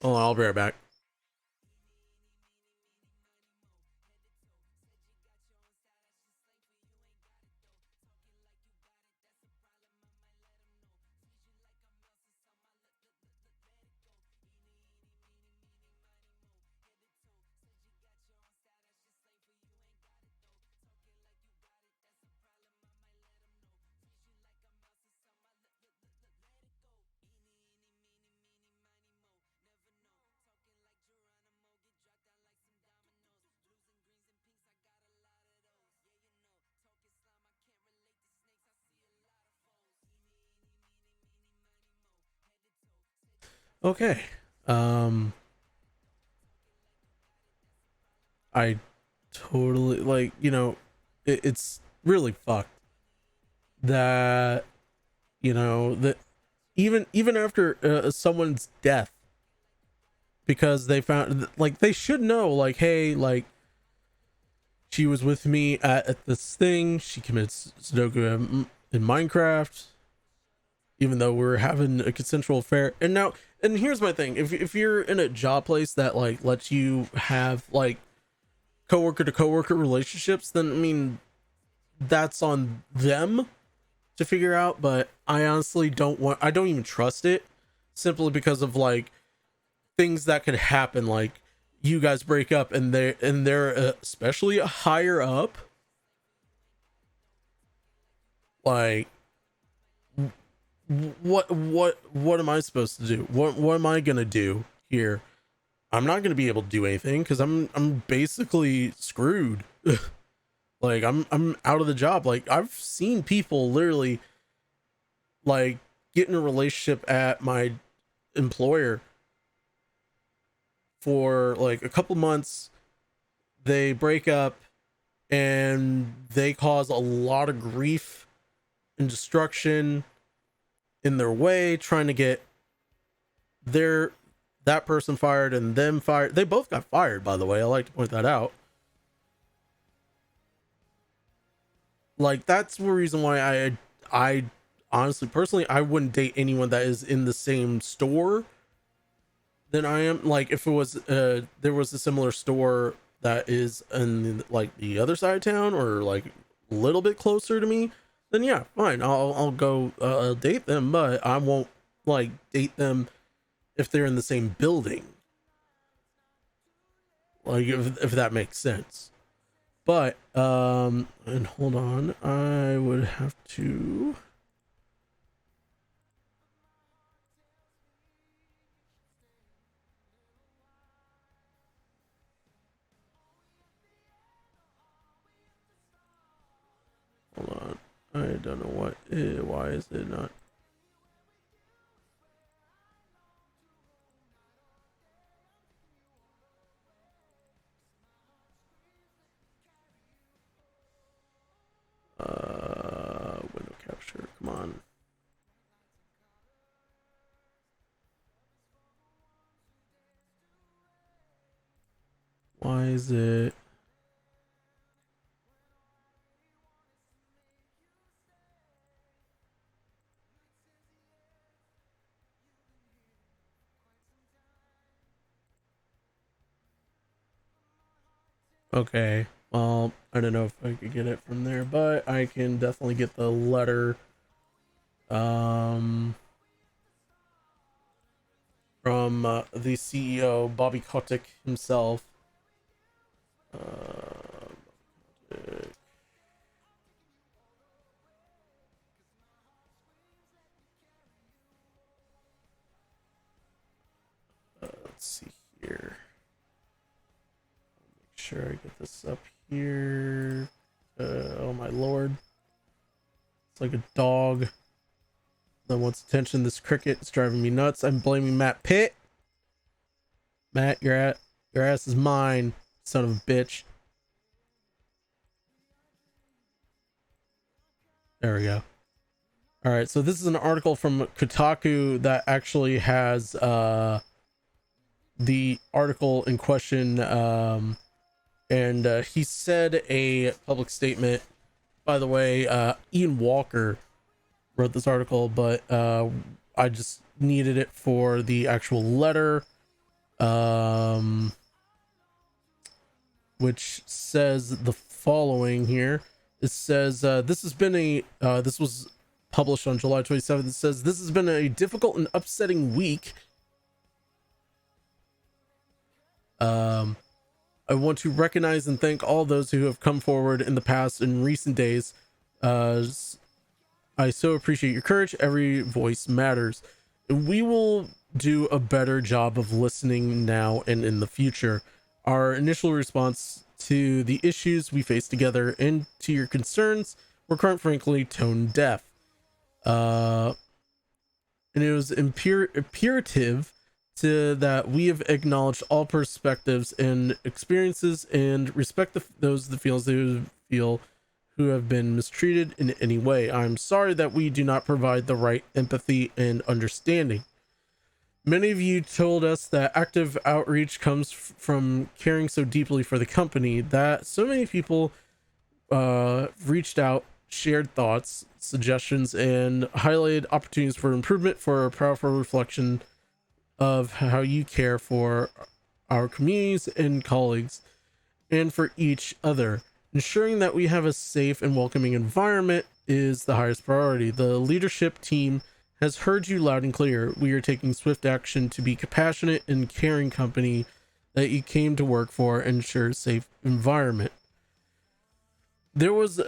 Oh, I'll be right back. Okay. I totally, like, you know, it's really fucked that, you know, that even after someone's death, because they found, like, they should know, like, hey, like, she was with me at this thing, she commits Sudoku in Minecraft, even though we're having a consensual affair. And now and here's my thing: if you're in a job place that like lets you have like coworker to coworker relationships, then I mean that's on them to figure out. But I honestly I don't even trust it, simply because of like things that could happen. Like you guys break up and they're especially higher up, like what am I supposed to do? What am I gonna do here? I'm not gonna be able to do anything because I'm basically screwed. Like I'm out of the job. Like I've seen people literally like get in a relationship at my employer for like a couple months, they break up, and they cause a lot of grief and destruction in their way, trying to get that person fired and them fired. They both got fired, by the way. I like to point that out. Like that's the reason why I honestly personally I wouldn't date anyone that is in the same store than I am. Like if it was there was a similar store that is in like the other side of town or like a little bit closer to me, then yeah, fine. I'll go date them, but I won't like date them if they're in the same building. Like if that makes sense. But and hold on, I would have to hold on. I don't know why is it not. Window capture, come on. Why is it? Okay, well, I don't know if I could get it from there, but I can definitely get the letter from the CEO, Bobby Kotick himself. Let's see here. Make sure I get this up here. Oh my lord. It's like a dog that wants attention. This cricket is driving me nuts. I'm blaming Matt Pitt. Matt, your ass is mine, son of a bitch. There we go. All right, so this is an article from Kotaku that actually has the article in question, and he said a public statement. By the way, Ian Walker wrote this article, but I just needed it for the actual letter, which says the following here. It says this was published on July 27th. It says this has been a difficult and upsetting week. I want to recognize and thank all those who have come forward in the past and recent days. I so appreciate your courage. Every voice matters. We will do a better job of listening now and in the future. Our initial response to the issues we face together and to your concerns were quite frankly tone deaf. And it was imperative to that we have acknowledged all perspectives and experiences and respect those that feel who have been mistreated in any way. I'm sorry that we do not provide the right empathy and understanding. Many of you told us that active outreach comes from caring so deeply for the company, that so many people reached out, shared thoughts, suggestions, and highlighted opportunities for improvement for a powerful reflection of how you care for our communities and colleagues and for each other. Ensuring that we have a safe and welcoming environment is the highest priority. The leadership team has heard you loud and clear. We are taking swift action to be compassionate and caring company that you came to work for and ensure a safe environment. There was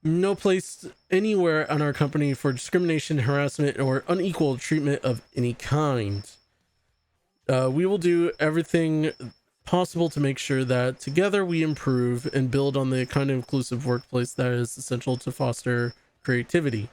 no place anywhere on our company for discrimination, harassment, or unequal treatment of any kind. We will do everything possible to make sure that together we improve and build on the kind of inclusive workplace that is essential to foster creativity.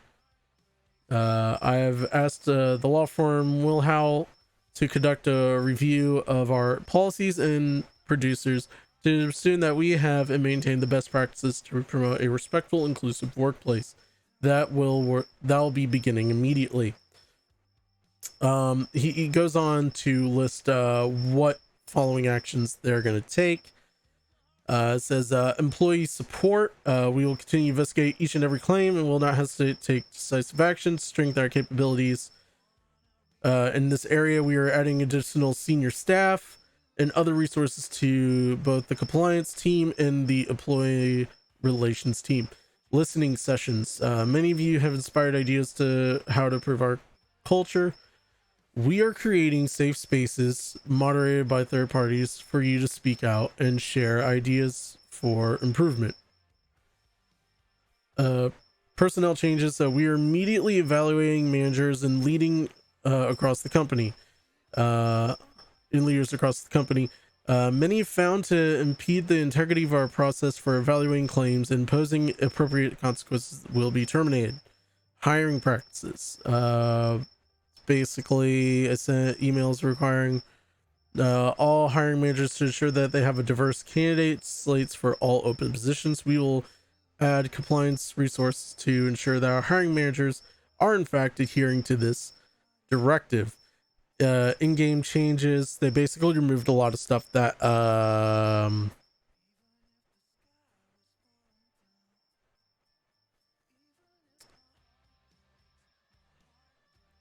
I have asked the law firm Will Howell to conduct a review of our policies and producers to assume that we have and maintain the best practices to promote a respectful, inclusive workplace. That will be beginning immediately. He goes on to list what following actions they're going to take. It says employee support. We will continue to investigate each and every claim and will not hesitate to take decisive action to strengthen our capabilities. In this area, we are adding additional senior staff and other resources to both the compliance team and the employee relations team. Listening sessions. Many of you have inspired ideas to how to improve our culture. We are creating safe spaces moderated by third parties for you to speak out and share ideas for improvement. Personnel changes. We are immediately evaluating managers and leading across the company. Leaders across the company. Many found to impede the integrity of our process for evaluating claims and imposing appropriate consequences will be terminated. Hiring practices. Basically, I sent emails requiring all hiring managers to ensure that they have a diverse candidate slates for all open positions. We will add compliance resources to ensure that our hiring managers are in fact adhering to this directive. In-game changes. They basically removed a lot of stuff that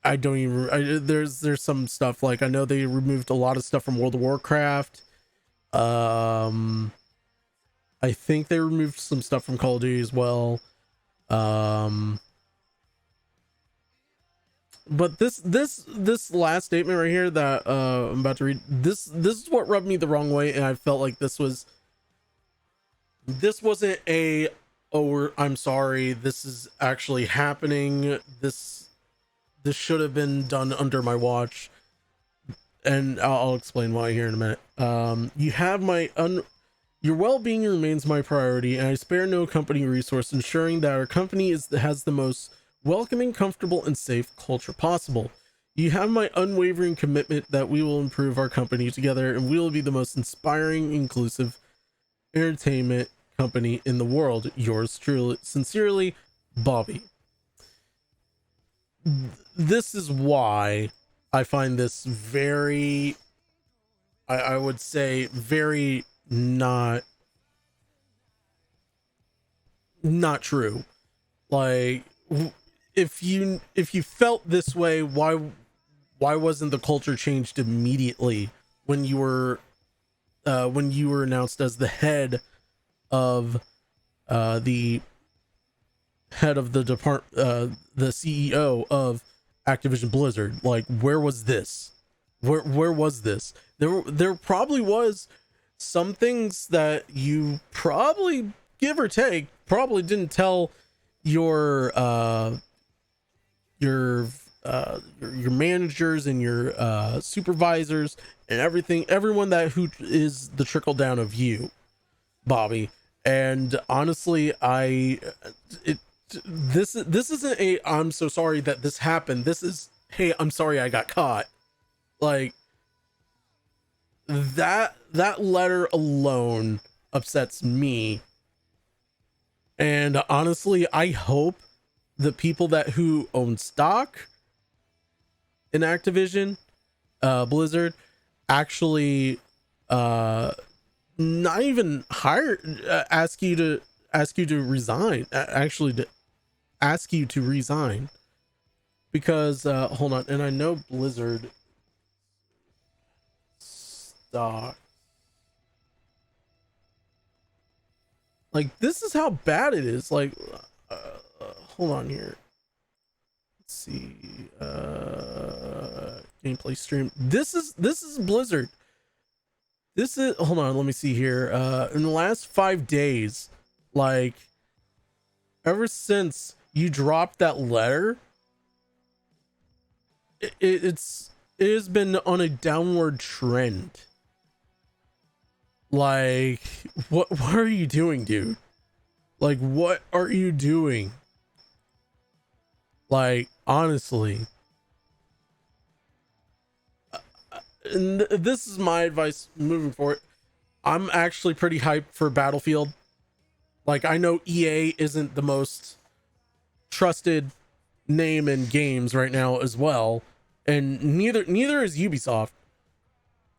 I don't even there's some stuff like I know they removed a lot of stuff from World of Warcraft. I think they removed some stuff from Call of Duty as well. But this last statement right here that I'm about to read, this is what rubbed me the wrong way, and I felt like this wasn't a, oh, I'm sorry, this is actually happening, this should have been done under my watch, and I'll explain why here in a minute. You have your well-being remains my priority, and I spare no company resource ensuring that our company has the most welcoming, comfortable, and safe culture possible. You have my unwavering commitment that we will improve our company together, and we will be the most inspiring, inclusive entertainment company in the world. Yours truly, sincerely, Bobby. This is why I find this very, I would say, very not true. Like, if you felt this way, why wasn't the culture changed immediately when you were announced as the head of the department, the CEO of Activision Blizzard? Like, where was this? Where was this? There probably was some things that you probably, give or take, probably didn't tell your managers and your supervisors and everyone that who is the trickle down of you, Bobby. And honestly, this isn't a I'm so sorry that this happened. This is, hey, I'm sorry I got caught. Like, that letter alone upsets me. And honestly, I hope the people who own stock in Activision Blizzard actually not even ask you to resign, actually to ask you to resign, because hold on, and I know Blizzard stock. Like, this is how bad it is. Like, hold on here. Let's see. Gameplay stream. This is Blizzard. This is, hold on, let me see here. In the last 5 days, like, ever since you dropped that letter, it has been on a downward trend. Like, what are you doing, dude? Like, what are you doing? Like, honestly. And this is my advice moving forward. I'm actually pretty hyped for Battlefield. Like, I know EA isn't the most trusted name in games right now as well, and neither is Ubisoft.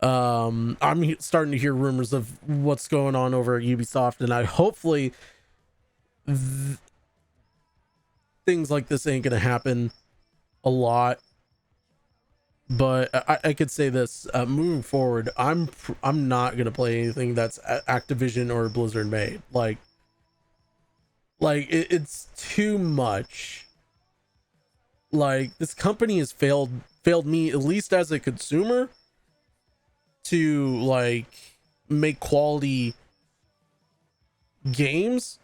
I'm starting to hear rumors of what's going on over at Ubisoft, and I hopefully things like this ain't gonna happen a lot. But I could say this, moving forward, I'm not gonna play anything that's Activision or Blizzard made. Like it's too much. Like, this company has failed me, at least as a consumer, to like make quality games,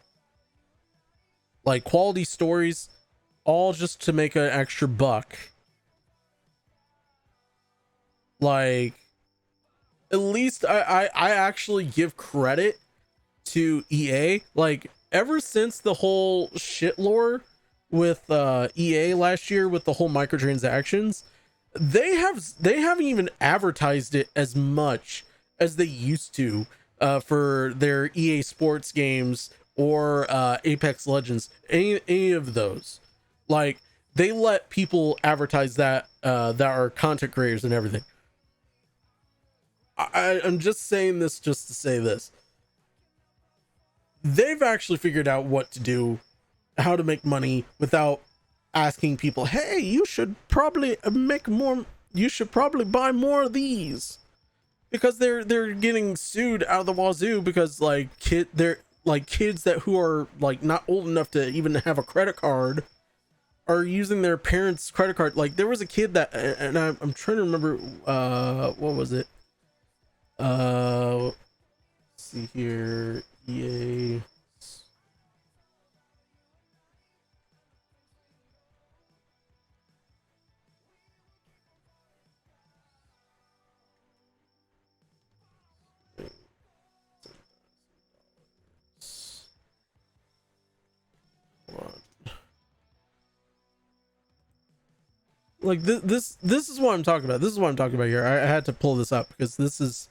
like quality stories, all just to make an extra buck. Like, at least I actually give credit to EA. Like, ever since the whole shit lore with EA last year with the whole microtransactions, they haven't even advertised it as much as they used to for their EA Sports games or Apex Legends, any of those. Like, they let people advertise that that are content creators and everything. I'm just saying this just to say this. They've actually figured out what to do, how to make money without asking people, hey, you should probably make more, you should probably buy more of these, because they're getting sued out of the wazoo because they're like kids that who are like not old enough to even have a credit card are using their parents' credit card. Like, there was a kid that, and I'm trying to remember what was it, let's see here, EA. Like, this is what I'm talking about. This is what I'm talking about here. I had to pull this up because this is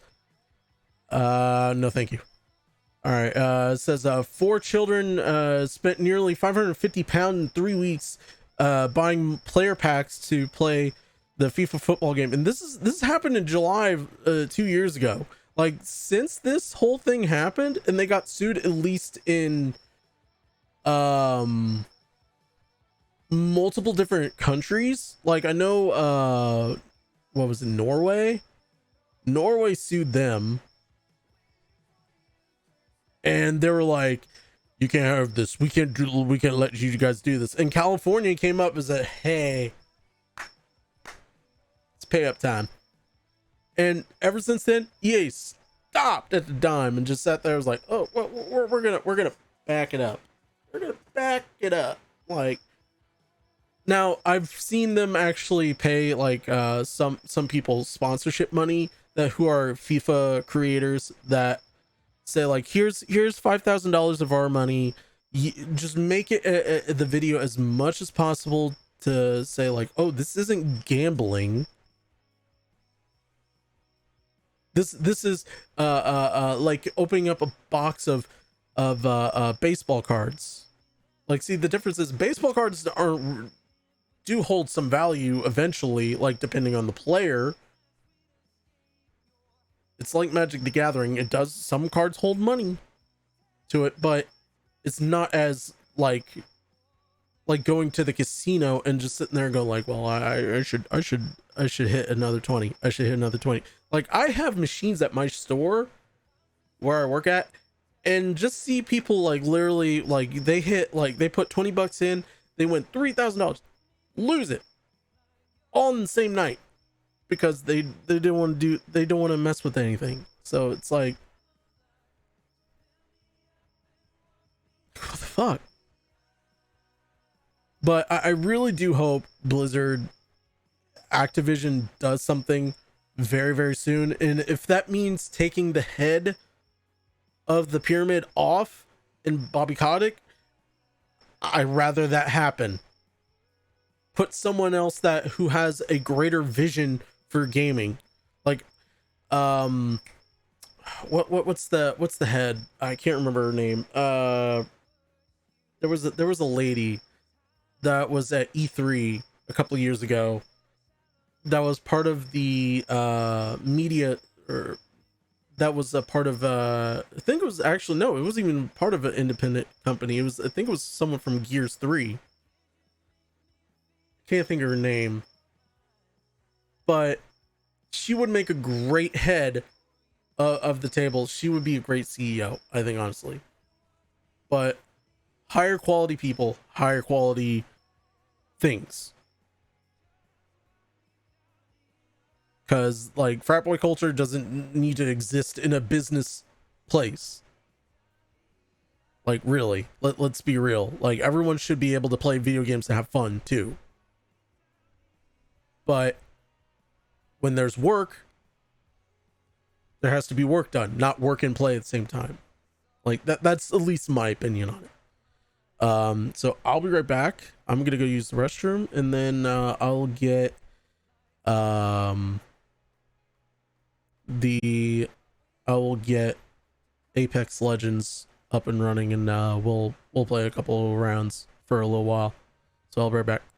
no thank you. All right, it says 4 children spent nearly £550 in 3 weeks buying player packs to play the FIFA football game, and this happened in July of 2 years ago. Like, since this whole thing happened, and they got sued at least in multiple different countries. Like, I know what was it, Norway sued them, and they were like, you can't have this, we can't let you guys do this. And California came up and said, hey, it's pay up time. And ever since then, EA stopped at the dime and just sat there, was like, oh, well, we're gonna back it up, like. Now, I've seen them actually pay like some people sponsorship money that who are FIFA creators that say like, here's $5,000 of our money. Just make it the video as much as possible to say like, oh, this isn't gambling. This is like opening up a box of baseball cards. Like, see, the difference is baseball cards do hold some value eventually, like depending on the player. It's like Magic the Gathering. It does, some cards hold money to it, but it's not as like going to the casino and just sitting there and going like, well, I should I should hit another 20. I should hit another 20. Like, I have machines at my store where I work at, and just see people like literally like they hit, like they put 20 bucks in, they win $3,000, lose it all in the same night because they didn't want to do, they don't want to mess with anything. So it's like, what the fuck? But I really do hope Blizzard, Activision does something very, very soon. And if that means taking the head of the pyramid off and Bobby Kotick, I'd rather that happen. Put someone else that who has a greater vision for gaming. Like, what's the head? I can't remember her name. There was a lady that was at E3 a couple of years ago that was part of the media, or that was a part of I think it was actually, no, it wasn't even part of an independent company. It was, I think it was someone from Gears 3. Can't think of her name, but she would make a great head of the table. She would be a great CEO, I think, honestly. But higher quality people, higher quality things. Because, like, frat boy culture doesn't need to exist in a business place. Like, really, let's be real. Like, everyone should be able to play video games and have fun too. But when there's work, there has to be work done, not work and play at the same time. Like, that's at least my opinion on it. So I'll be right back. I'm gonna go use the restroom, and then I'll get I will get Apex Legends up and running, and we'll play a couple of rounds for a little while. So I'll be right back.